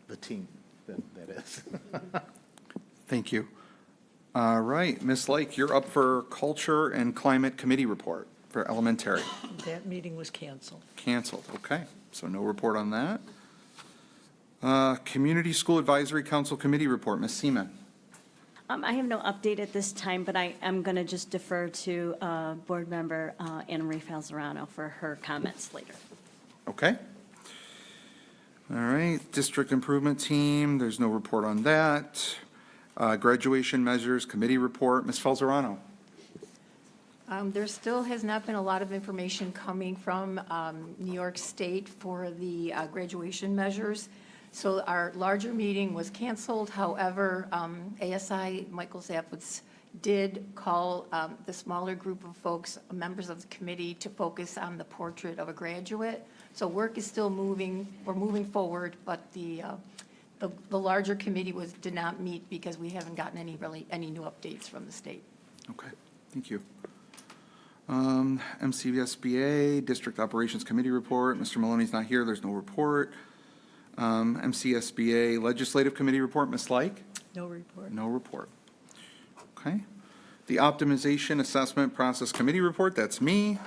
The team, that is. Thank you. All right, Ms. Lake, you're up for Culture and Climate Committee report for elementary. That meeting was canceled. Canceled, okay. So no report on that. Community School Advisory Council Committee report, Ms. Seaman. I have no update at this time, but I am going to just defer to Board Member Anna Marie Falzarano for her comments later. Okay. All right, District Improvement Team, there's no report on that. Graduation Measures Committee report, Ms. Falzarano. There still has not been a lot of information coming from New York State for the graduation measures. So our larger meeting was canceled. However, ASI, Michael Zapwitz, did call the smaller group of folks, members of the committee, to focus on the portrait of a graduate. So work is still moving. We're moving forward, but the larger committee did not meet because we haven't gotten any new updates from the state. Okay, thank you. MCSBA District Operations Committee report. Mr. Maloney's not here, there's no report. MCSBA Legislative Committee report, Ms. Like? No report. No report. Okay. The Optimization Assessment Process Committee report, that's me.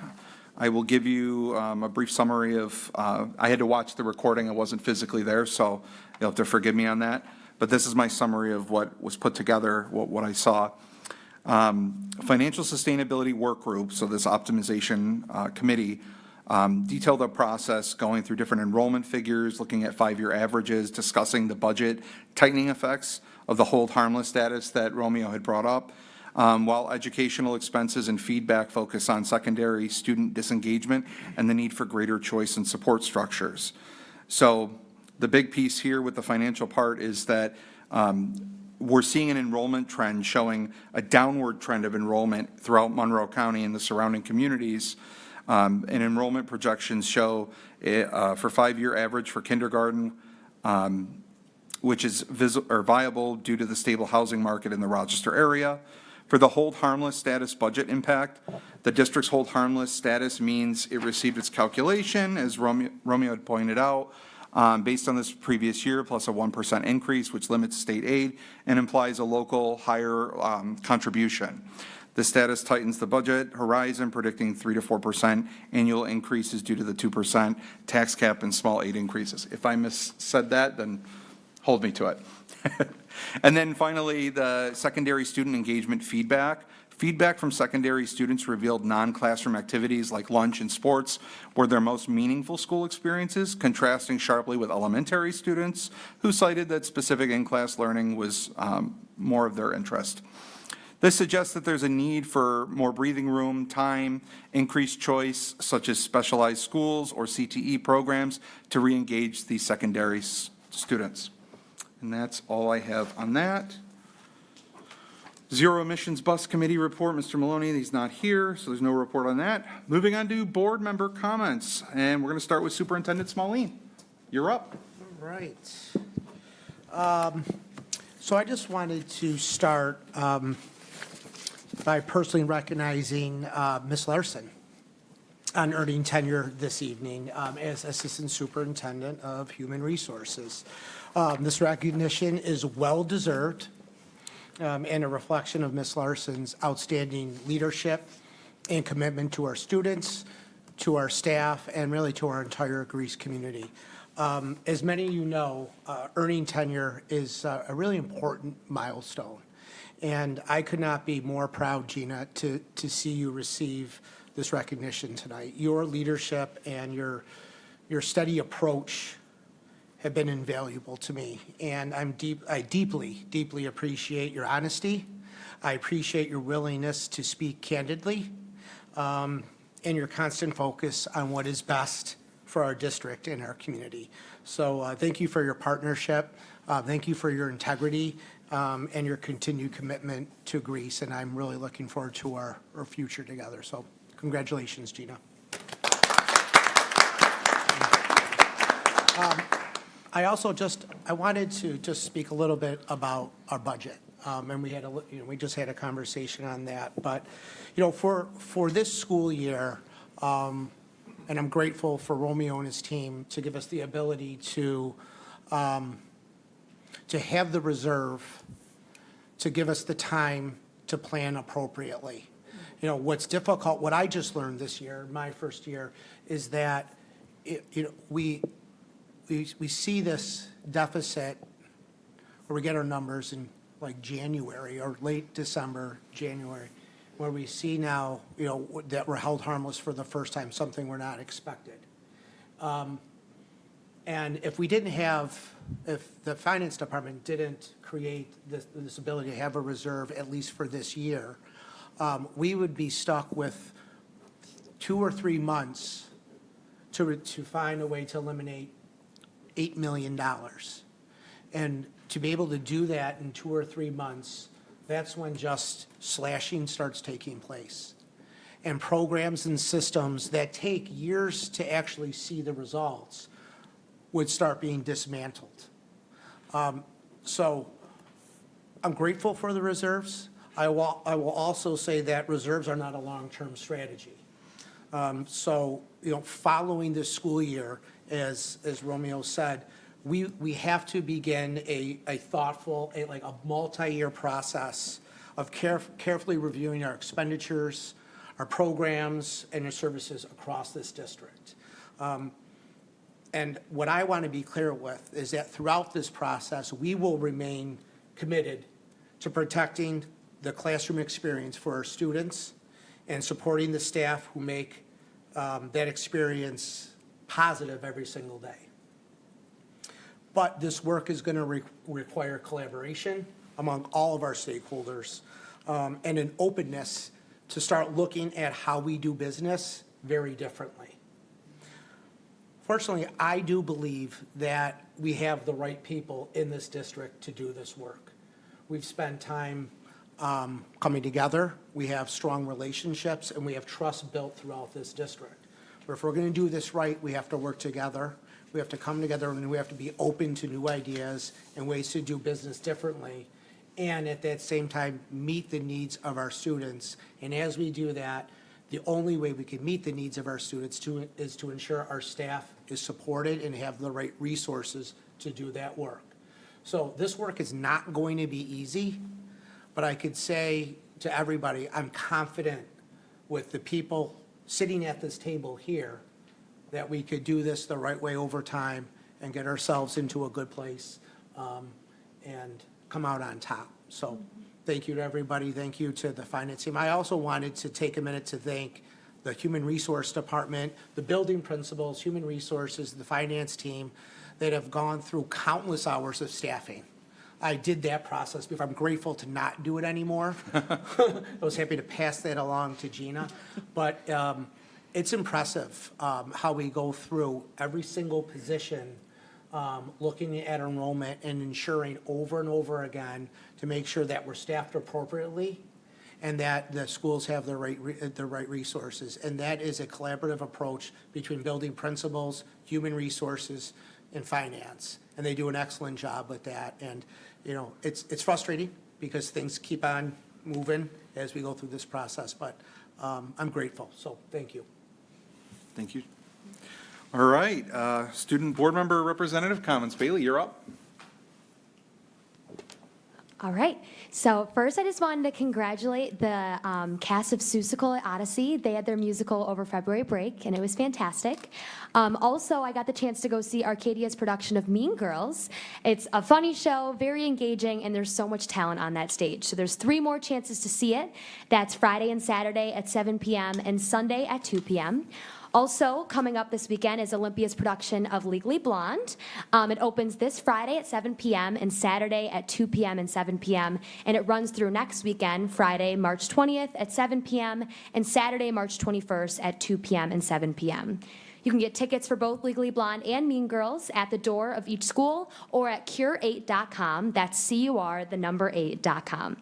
I will give you a brief summary of, I had to watch the recording, I wasn't physically there, so you'll have to forgive me on that. But this is my summary of what was put together, what I saw. Financial Sustainability Work Group, so this optimization committee, detailed the process going through different enrollment figures, looking at 5-year averages, discussing the budget tightening effects of the hold harmless status that Romeo had brought up, while educational expenses and feedback focus on secondary student disengagement and the need for greater choice and support structures. So the big piece here with the financial part is that we're seeing an enrollment trend showing a downward trend of enrollment throughout Monroe County and the surrounding communities. And enrollment projections show for 5-year average for kindergarten, which is viable due to the stable housing market in the Rochester area. For the hold harmless status budget impact, the district's hold harmless status means it received its calculation, as Romeo had pointed out, based on this previous year, plus a 1% increase, which limits state aid and implies a local higher contribution. The status tightens the budget horizon, predicting 3 to 4% annual increases due to the 2% tax cap and small aid increases. If I missaid that, then hold me to it. And then finally, the secondary student engagement feedback. Feedback from secondary students revealed non-classroom activities like lunch and sports were their most meaningful school experiences, contrasting sharply with elementary students who cited that specific in-class learning was more of their interest. This suggests that there's a need for more breathing room, time, increased choice, such as specialized schools or CTE programs to re-engage these secondary students. And that's all I have on that. Zero Emissions Bus Committee report, Mr. Maloney, he's not here, so there's no report on that. Moving on to board member comments, and we're going to start with Superintendent Smallene. You're up. All right. So I just wanted to start by personally recognizing Ms. Larson on earning tenure this evening as Assistant Superintendent of Human Resources. This recognition is well-deserved and a reflection of Ms. Larson's outstanding leadership and commitment to our students, to our staff, and really to our entire Greece community. As many of you know, earning tenure is a really important milestone. And I could not be more proud, Gina, to see you receive this recognition tonight. Your leadership and your steady approach have been invaluable to me. And I deeply, deeply appreciate your honesty. I appreciate your willingness to speak candidly, and your constant focus on what is best for our district and our community. So thank you for your partnership. Thank you for your integrity and your continued commitment to Greece. And I'm really looking forward to our future together. So congratulations, Gina. I wanted to just speak a little bit about our budget. And we just had a conversation on that. But, for this school year, and I'm grateful for Romeo and his team to give us the ability to have the reserve, to give us the time to plan appropriately. What's difficult, what I just learned this year, my first year, is that we see this deficit, or we get our numbers in like January or late December, January, where we see now, that we're held harmless for the first time, something we're not expected. And if the finance department didn't create this ability to have a reserve, at least for this year, we would be stuck with 2 or 3 months to find a way to eliminate $8 million. And to be able to do that in 2 or 3 months, that's when just slashing starts taking place. And programs and systems that take years to actually see the results would start being dismantled. So I'm grateful for the reserves. I will also say that reserves are not a long-term strategy. So, following this school year, as Romeo said, we have to begin a thoughtful, a multi-year process of carefully reviewing our expenditures, our programs, and our services across this district. And what I want to be clear with is that throughout this process, we will remain committed to protecting the classroom experience for our students and supporting the staff who make that experience positive every single day. But this work is going to require collaboration among all of our stakeholders and an openness to start looking at how we do business very differently. Fortunately, I do believe that we have the right people in this district to do this work. We've spent time coming together, we have strong relationships, and we have trust built throughout this district. But if we're going to do this right, we have to work together. We have to come together, and we have to be open to new ideas and ways to do business differently and at that same time, meet the needs of our students. And as we do that, the only way we can meet the needs of our students is to ensure our staff is supported and have the right resources to do that work. So this work is not going to be easy, but I could say to everybody, I'm confident with the people sitting at this table here that we could do this the right way over time and get ourselves into a good place and come out on top. So thank you to everybody. Thank you to the finance team. I also wanted to take a minute to thank the Human Resource Department, the building principals, Human Resources, the finance team that have gone through countless hours of staffing. I did that process before. I'm grateful to not do it anymore. I was happy to pass that along to Gina. But it's impressive how we go through every single position, looking at enrollment and ensuring over and over again to make sure that we're staffed appropriately and that the schools have the right resources. And that is a collaborative approach between building principals, human resources, and finance. And they do an excellent job with that. And, you know, it's frustrating because things keep on moving as we go through this process, but I'm grateful. So thank you. Thank you. All right, student board member representative comments. Bailey, you're up. All right. So first, I just wanted to congratulate the cast of Seussical at Odyssey. They had their musical over February break, and it was fantastic. Also, I got the chance to go see Arcadia's production of Mean Girls. It's a funny show, very engaging, and there's so much talent on that stage. So there's 3 more chances to see it. That's Friday and Saturday at 7 p.m. and Sunday at 2 p.m. Also, coming up this weekend is Olympia's production of Legally Blonde. It opens this Friday at 7 p.m. and Saturday at 2 p.m. and 7 p.m. And it runs through next weekend, Friday, March 20th at 7 p.m. and Saturday, March 21st at 2 p.m. and 7 p.m. You can get tickets for both Legally Blonde and Mean Girls at the door of each school or at cure8.com. That's CUR8.com.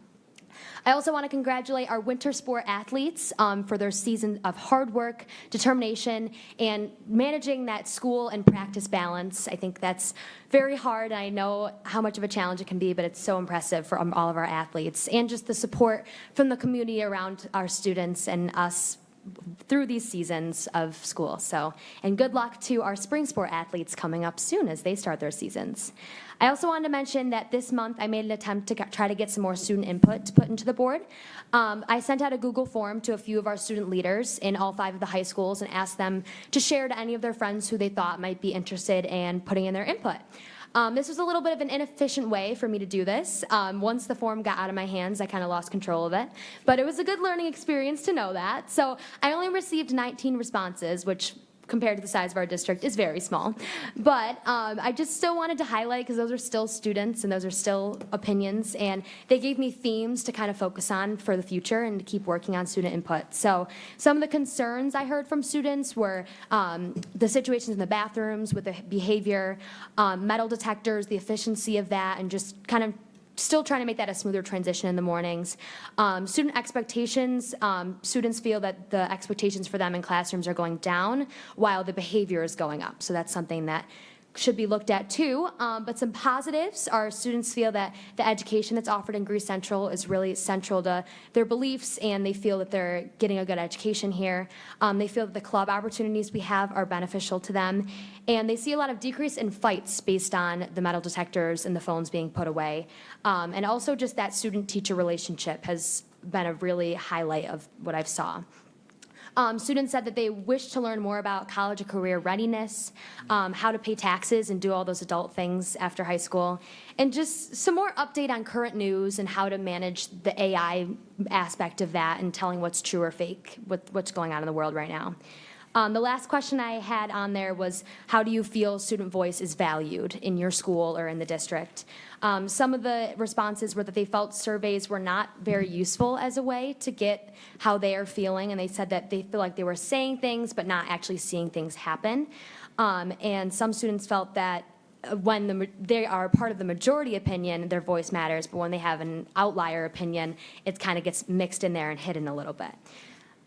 I also want to congratulate our winter sport athletes for their season of hard work, determination, and managing that school and practice balance. I think that's very hard. I know how much of a challenge it can be, but it's so impressive for all of our athletes and just the support from the community around our students and us through these seasons of school. So, and good luck to our spring sport athletes coming up soon as they start their seasons. I also wanted to mention that this month I made an attempt to try to get some more student input to put into the board. I sent out a Google form to a few of our student leaders in all 5 of the high schools and asked them to share to any of their friends who they thought might be interested in putting in their input. This was a little bit of an inefficient way for me to do this. Once the form got out of my hands, I kind of lost control of it. But it was a good learning experience to know that. So I only received 19 responses, which compared to the size of our district is very small. But I just still wanted to highlight, because those are still students and those are still opinions, and they gave me themes to kind of focus on for the future and to keep working on student input. So some of the concerns I heard from students were the situations in the bathrooms with the behavior, metal detectors, the efficiency of that, and just kind of still trying to make that a smoother transition in the mornings. Student expectations, students feel that the expectations for them in classrooms are going down while the behavior is going up. So that's something that should be looked at too. But some positives are students feel that the education that's offered in Greece Central is really central to their beliefs, and they feel that they're getting a good education here. They feel that the club opportunities we have are beneficial to them, and they see a lot of decrease in fights based on the metal detectors and the phones being put away. And also just that student-teacher relationship has been a really highlight of what I've saw. Students said that they wish to learn more about college and career readiness, how to pay taxes and do all those adult things after high school, and just some more update on current news and how to manage the AI aspect of that and telling what's true or fake with what's going on in the world right now. The last question I had on there was, how do you feel student voice is valued in your school or in the district? Some of the responses were that they felt surveys were not very useful as a way to get how they are feeling, and they said that they feel like they were saying things but not actually seeing things happen. And some students felt that when they are part of the majority opinion, their voice matters, but when they have an outlier opinion, it kind of gets mixed in there and hidden a little bit.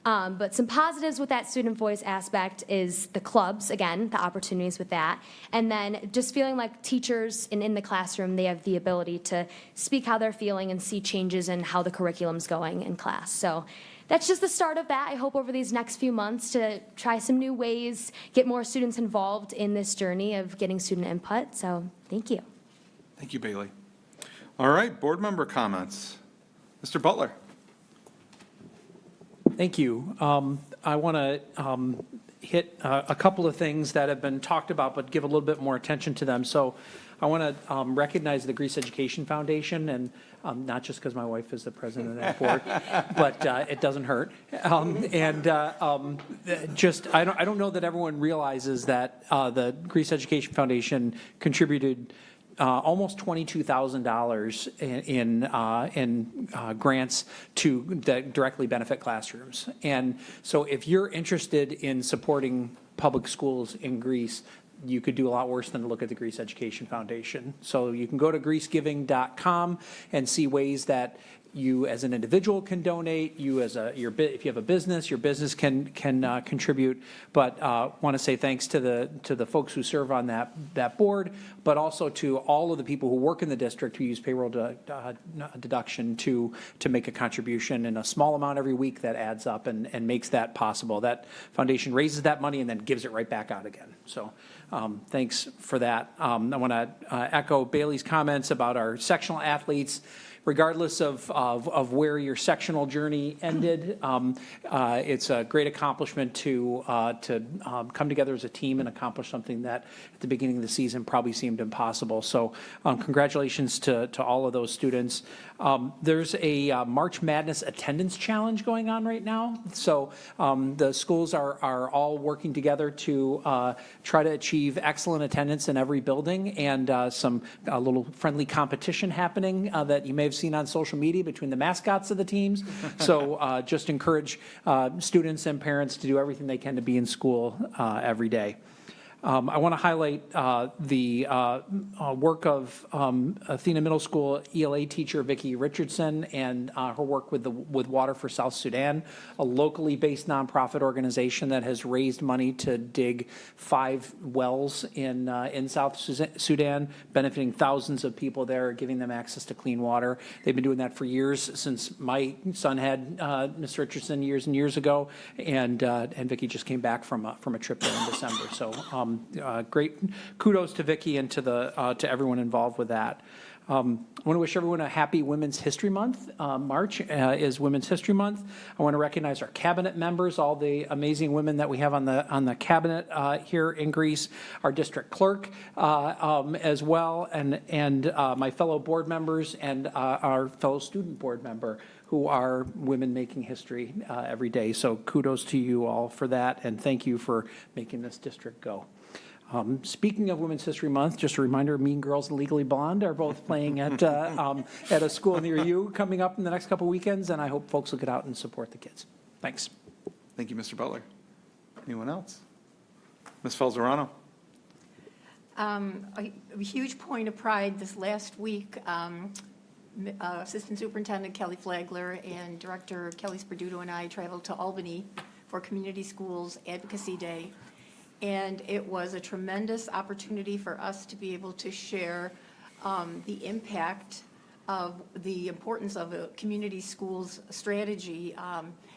But some positives with that student voice aspect is the clubs, again, the opportunities with that. And then just feeling like teachers in the classroom, they have the ability to speak how they're feeling and see changes in how the curriculum's going in class. So that's just the start of that. I hope over these next few months to try some new ways, get more students involved in this journey of getting student input. So thank you. Thank you, Bailey. All right, board member comments. Mr. Butler. Thank you. I want to hit a couple of things that have been talked about, but give a little bit more attention to them. So I want to recognize the Greece Education Foundation, and not just because my wife is the president of that board, but it doesn't hurt. Just, I don't know that everyone realizes that the Greece Education Foundation contributed almost $22,000 in grants that directly benefit classrooms. And so if you're interested in supporting public schools in Greece, you could do a lot worse than to look at the Greece Education Foundation. So you can go to greecegiving.com and see ways that you as an individual can donate, if you have a business, your business can contribute. But want to say thanks to the folks who serve on that board, but also to all of the people who work in the district who use payroll deduction to make a contribution in a small amount every week that adds up and makes that possible. That foundation raises that money and then gives it right back out again. So thanks for that. I want to echo Bailey's comments about our sectional athletes. Regardless of where your sectional journey ended, it's a great accomplishment to come together as a team and accomplish something that at the beginning of the season probably seemed impossible. So congratulations to all of those students. There's a March Madness attendance challenge going on right now. So the schools are all working together to try to achieve excellent attendance in every building, and a little friendly competition happening that you may have seen on social media between the mascots of the teams. So just encourage students and parents to do everything they can to be in school every day. I want to highlight the work of Athena Middle School ELA teacher Vicki Richardson and her work with Water for South Sudan, a locally based nonprofit organization that has raised money to dig 5 wells in South Sudan, benefiting thousands of people there, giving them access to clean water. They've been doing that for years, since my son had Ms. Richardson years and years ago, and Vicki just came back from a trip there in December. So. Great kudos to Vicki and to everyone involved with that. I want to wish everyone a happy Women's History Month. March is Women's History Month. I want to recognize our cabinet members, all the amazing women that we have on the cabinet here in Greece, our district clerk as well, and my fellow board members and our fellow student board member, who are women making history every day. So kudos to you all for that, and thank you for making this district go. Speaking of Women's History Month, just a reminder, Mean Girls and Legally Blonde are both playing at a school near you coming up in the next couple weekends, and I hope folks will get out and support the kids. Thanks. Thank you, Mr. Butler. Anyone else? Ms. Falzerano. A huge point of pride this last week, Assistant Superintendent Kelly Flagler and Director Kelly Sperduto and I traveled to Albany for Community Schools Advocacy Day. And it was a tremendous opportunity for us to be able to share the impact of the importance of a community schools strategy,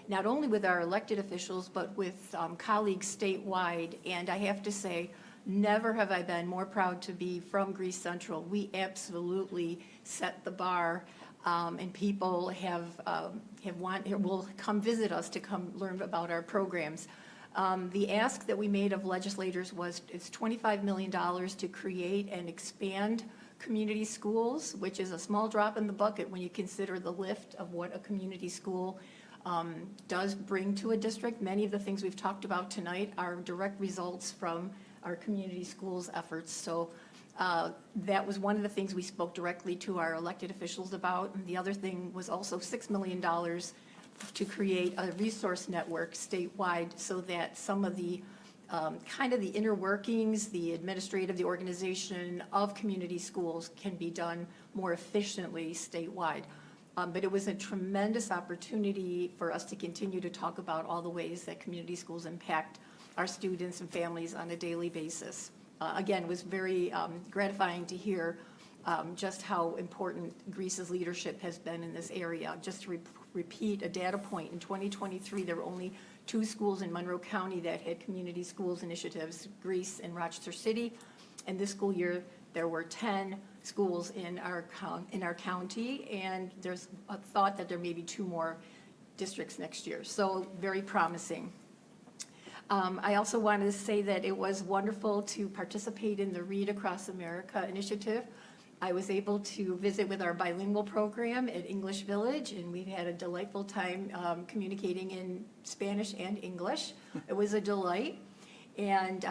not only with our elected officials, but with colleagues statewide. And I have to say, never have I been more proud to be from Greece Central. We absolutely set the bar, and people will come visit us to come learn about our programs. The ask that we made of legislators was it's $25 million to create and expand community schools, which is a small drop in the bucket when you consider the lift of what a community school does bring to a district. Many of the things we've talked about tonight are direct results from our community schools efforts. So that was one of the things we spoke directly to our elected officials about. And the other thing was also $6 million to create a resource network statewide so that some of the kind of the inner workings, the administrative, the organization of community schools can be done more efficiently statewide. But it was a tremendous opportunity for us to continue to talk about all the ways that community schools impact our students and families on a daily basis. Again, it was very gratifying to hear just how important Greece's leadership has been in this area. Just to repeat a data point, in 2023, there were only 2 schools in Monroe County that had community schools initiatives, Greece and Rochester City. And this school year, there were 10 schools in our county, and there's a thought that there may be 2 more districts next year. So very promising. I also wanted to say that it was wonderful to participate in the Read Across America initiative. I was able to visit with our bilingual program at English Village, and we've had a delightful time communicating in Spanish and English. It was a delight. And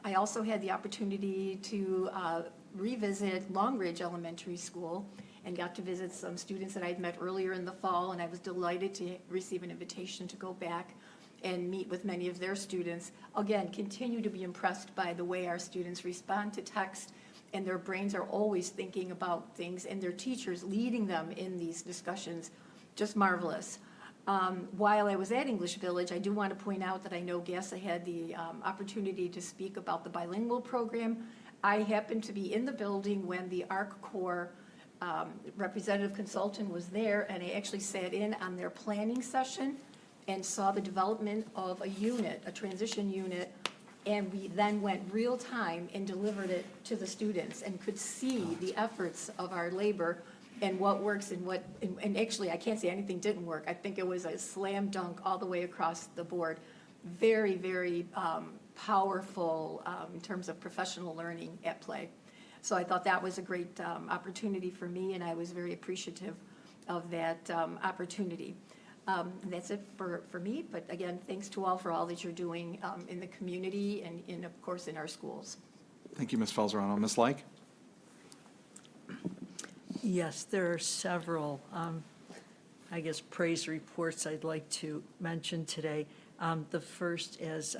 I also had the opportunity to revisit Long Ridge Elementary School and got to visit some students that I'd met earlier in the fall, and I was delighted to receive an invitation to go back and meet with many of their students. Again, continue to be impressed by the way our students respond to text, and their brains are always thinking about things, and their teachers leading them in these discussions, just marvelous. While I was at English Village, I do want to point out that I know Gassa had the opportunity to speak about the bilingual program. I happened to be in the building when the ARC Corps representative consultant was there, and I actually sat in on their planning session and saw the development of a unit, a transition unit, and we then went real time and delivered it to the students and could see the efforts of our labor and what works and what, and actually I can't say anything didn't work. I think it was a slam dunk all the way across the board. Very, very powerful in terms of professional learning at play. So I thought that was a great opportunity for me, and I was very appreciative of that opportunity. That's it for me, but again, thanks to all for all that you're doing in the community and of course, in our schools. Thank you, Ms. Falzarano. Ms. Like? Yes, there are several, I guess, praise reports I'd like to mention today. The first, as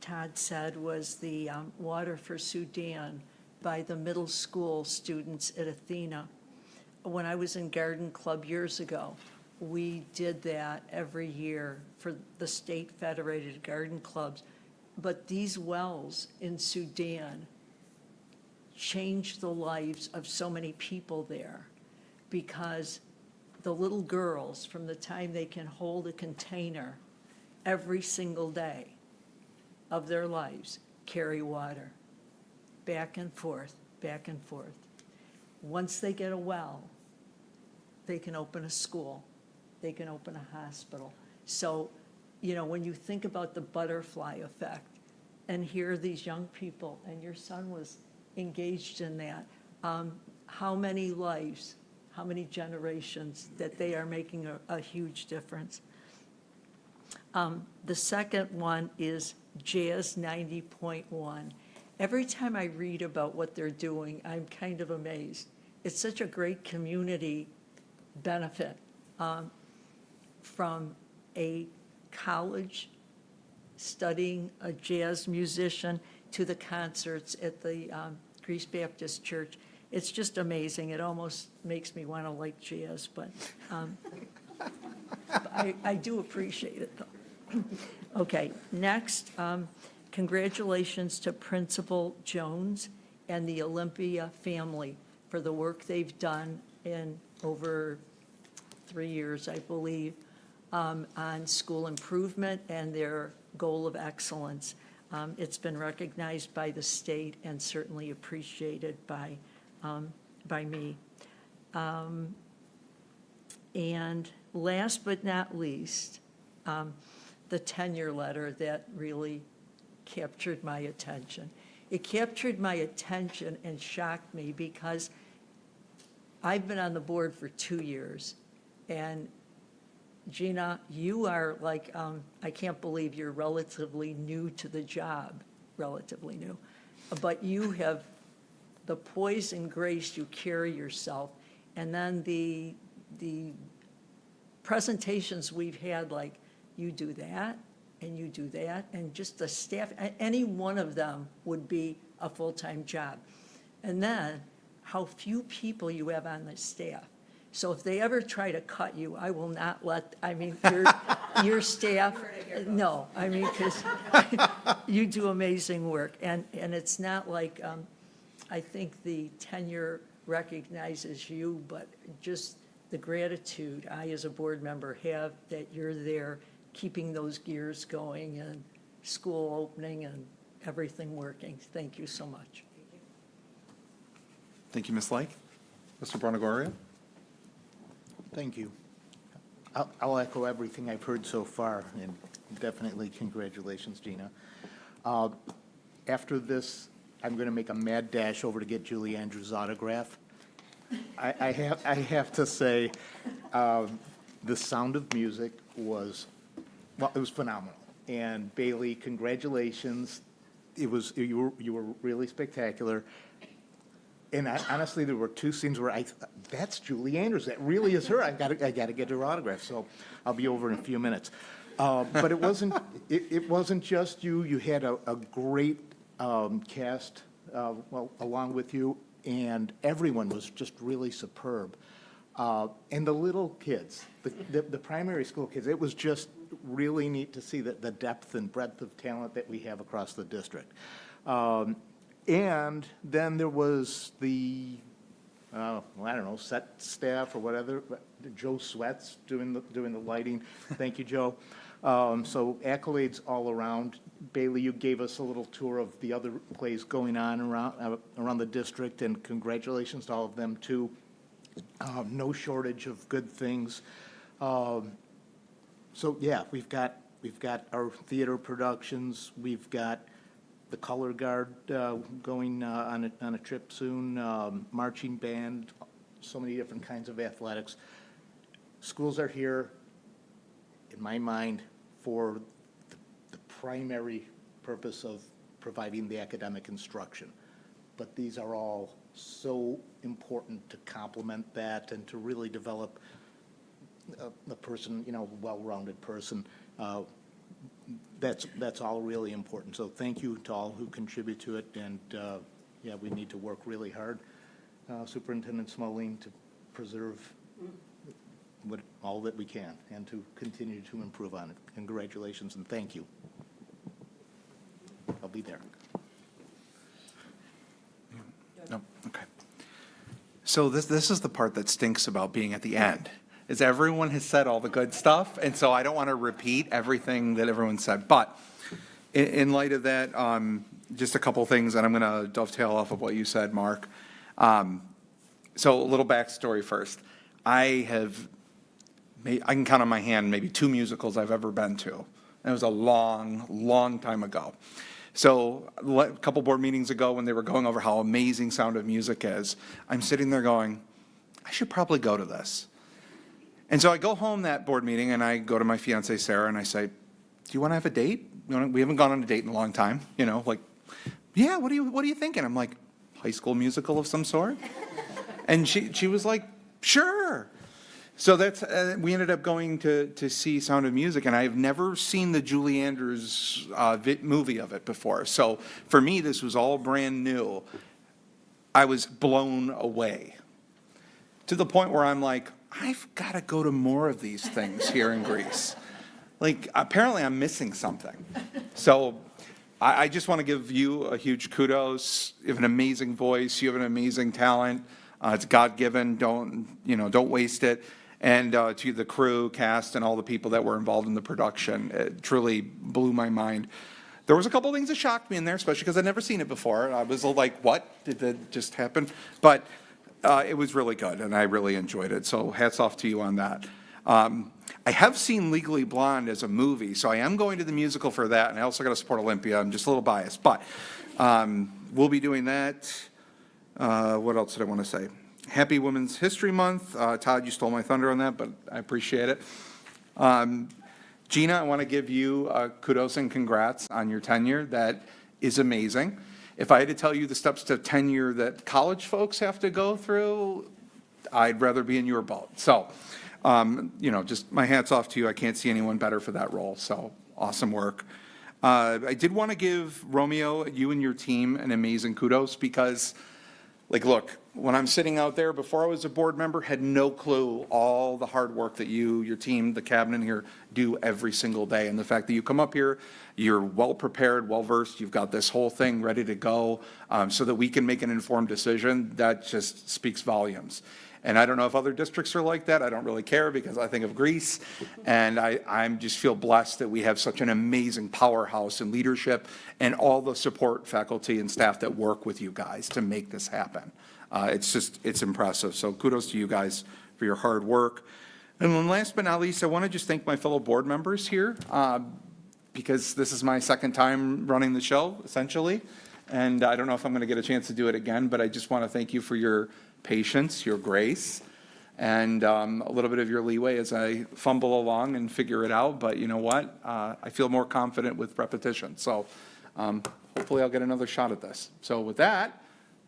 Todd said, was the Water for Sudan by the middle school students at Athena. When I was in Garden Club years ago, we did that every year for the state federated garden clubs. But these wells in Sudan changed the lives of so many people there, because the little girls, from the time they can hold a container every single day of their lives, carry water back and forth, back and forth. Once they get a well, they can open a school, they can open a hospital. So, you know, when you think about the butterfly effect, and here these young people, and your son was engaged in that, how many lives, how many generations that they are making a huge difference. The second one is Jazz 90.1. Every time I read about what they're doing, I'm kind of amazed. It's such a great community benefit, from a college studying a jazz musician to the concerts at the Greece Baptist Church. It's just amazing. It almost makes me want to like jazz, but I do appreciate it, though. Okay, next, congratulations to Principal Jones and the Olympia family for the work they've done in over 3 years, I believe, on school improvement and their goal of excellence. It's been recognized by the state and certainly appreciated by me. And last but not least, the tenure letter that really captured my attention. It captured my attention and shocked me because I've been on the board for 2 years, and Gina, you are like, I can't believe you're relatively new to the job, relatively new, but you have the poise and grace you carry yourself, and then the presentations we've had, like, you do that, and you do that, and just the staff, any one of them would be a full-time job. And then how few people you have on the staff. So if they ever try to cut you, I will not let, I mean, your staff, no, I mean, because you do amazing work. And it's not like, I think the tenure recognizes you, but just the gratitude I, as a board member, have that you're there keeping those gears going and school opening and everything working. Thank you so much. Thank you, Ms. Lake. Mr. Bronigoria? Thank you. I'll echo everything I've heard so far, and definitely congratulations, Gina. After this, I'm going to make a mad dash over to get Julie Andrews' autograph. I have to say, The Sound of Music was, well, it was phenomenal. And Bailey, congratulations. You were really spectacular. And honestly, there were two scenes where that's Julie Andrews. That really is her. I got to get her autograph. So I'll be over in a few minutes. But it wasn't just you. You had a great cast along with you, and everyone was just really superb. And the little kids, the primary school kids, it was just really neat to see the depth and breadth of talent that we have across the district. And then there was the, I don't know, set staff or whatever, Joe Sweats doing the lighting. Thank you, Joe. So accolades all around. Bailey, you gave us a little tour of the other plays going on around the district, and congratulations to all of them, too. No shortage of good things. So, yeah, we've got our theater productions. We've got the color guard going on a trip soon, marching band, so many different kinds of athletics. Schools are here, in my mind, for the primary purpose of providing the academic instruction. But these are all so important to complement that and to really develop a person, a well-rounded person. That's all really important. So thank you to all who contribute to it. And yeah, we need to work really hard, Superintendent Smoline, to preserve all that we can and to continue to improve on it. Congratulations and thank you. I'll be there. No, okay. So this is the part that stinks about being at the end, is everyone has said all the good stuff, and so I don't want to repeat everything that everyone said. But in light of that, just a couple things, and I'm going to dovetail off of what you said, Mark. So a little backstory first. I can count on my hand maybe 2 musicals I've ever been to. And it was a long, long time ago. So a couple board meetings ago when they were going over how amazing Sound of Music is, I'm sitting there going, I should probably go to this. And so I go home that board meeting and I go to my fiancée, Sarah, and I say, do you want to have a date? We haven't gone on a date in a long time. Like, yeah, what are you thinking? I'm like, high school musical of some sort? And she was like, sure. So we ended up going to see Sound of Music, and I've never seen the Julie Andrews movie of it before. So for me, this was all brand new. I was blown away to the point where I'm like, I've got to go to more of these things here in Greece. Like, apparently I'm missing something. So I just want to give you a huge kudos. You have an amazing voice. You have an amazing talent. It's God-given. Don't waste it. And to the crew, cast, and all the people that were involved in the production, it truly blew my mind. There was a couple things that shocked me in there, especially because I'd never seen it before. I was like, what? Did that just happen? But it was really good, and I really enjoyed it. So hats off to you on that. I have seen Legally Blonde as a movie, so I am going to the musical for that, and I also got to support Olympia. I'm just a little biased, but we'll be doing that. What else did I want to say? Happy Women's History Month. Todd, you stole my thunder on that, but I appreciate it. Gina, I want to give you kudos and congrats on your tenure. That is amazing. If I had to tell you the steps to tenure that college folks have to go through, I'd rather be in your boat. So, just my hat's off to you. I can't see anyone better for that role. So, awesome work. I did want to give Romeo, you and your team, an amazing kudos because like, look, when I'm sitting out there, before I was a board member, had no clue all the hard work that you, your team, the cabinet here do every single day. And the fact that you come up here, you're well-prepared, well-versed, you've got this whole thing ready to go so that we can make an informed decision, that just speaks volumes. And I don't know if other districts are like that. I don't really care because I think of Greece. And I just feel blessed that we have such an amazing powerhouse in leadership and all the support faculty and staff that work with you guys to make this happen. It's impressive. So kudos to you guys for your hard work. And then last but not least, I want to just thank my fellow board members here because this is my second time running the show, essentially. And I don't know if I'm going to get a chance to do it again, but I just want to thank you for your patience, your grace, and a little bit of your leeway as I fumble along and figure it out. But you know what? I feel more confident with repetition. So hopefully I'll get another shot at this. So with that,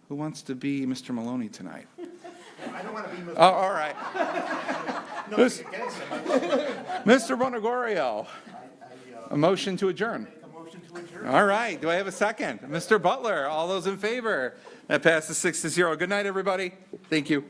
who wants to be Mr. Maloney tonight? I don't want to be Mr. Oh, all right. Nothing against him. Mr. Bonagorio, a motion to adjourn. Make a motion to adjourn. All right. Do I have a second? Mr. Butler, all those in favor? That passes 6-0. Good night, everybody. Thank you.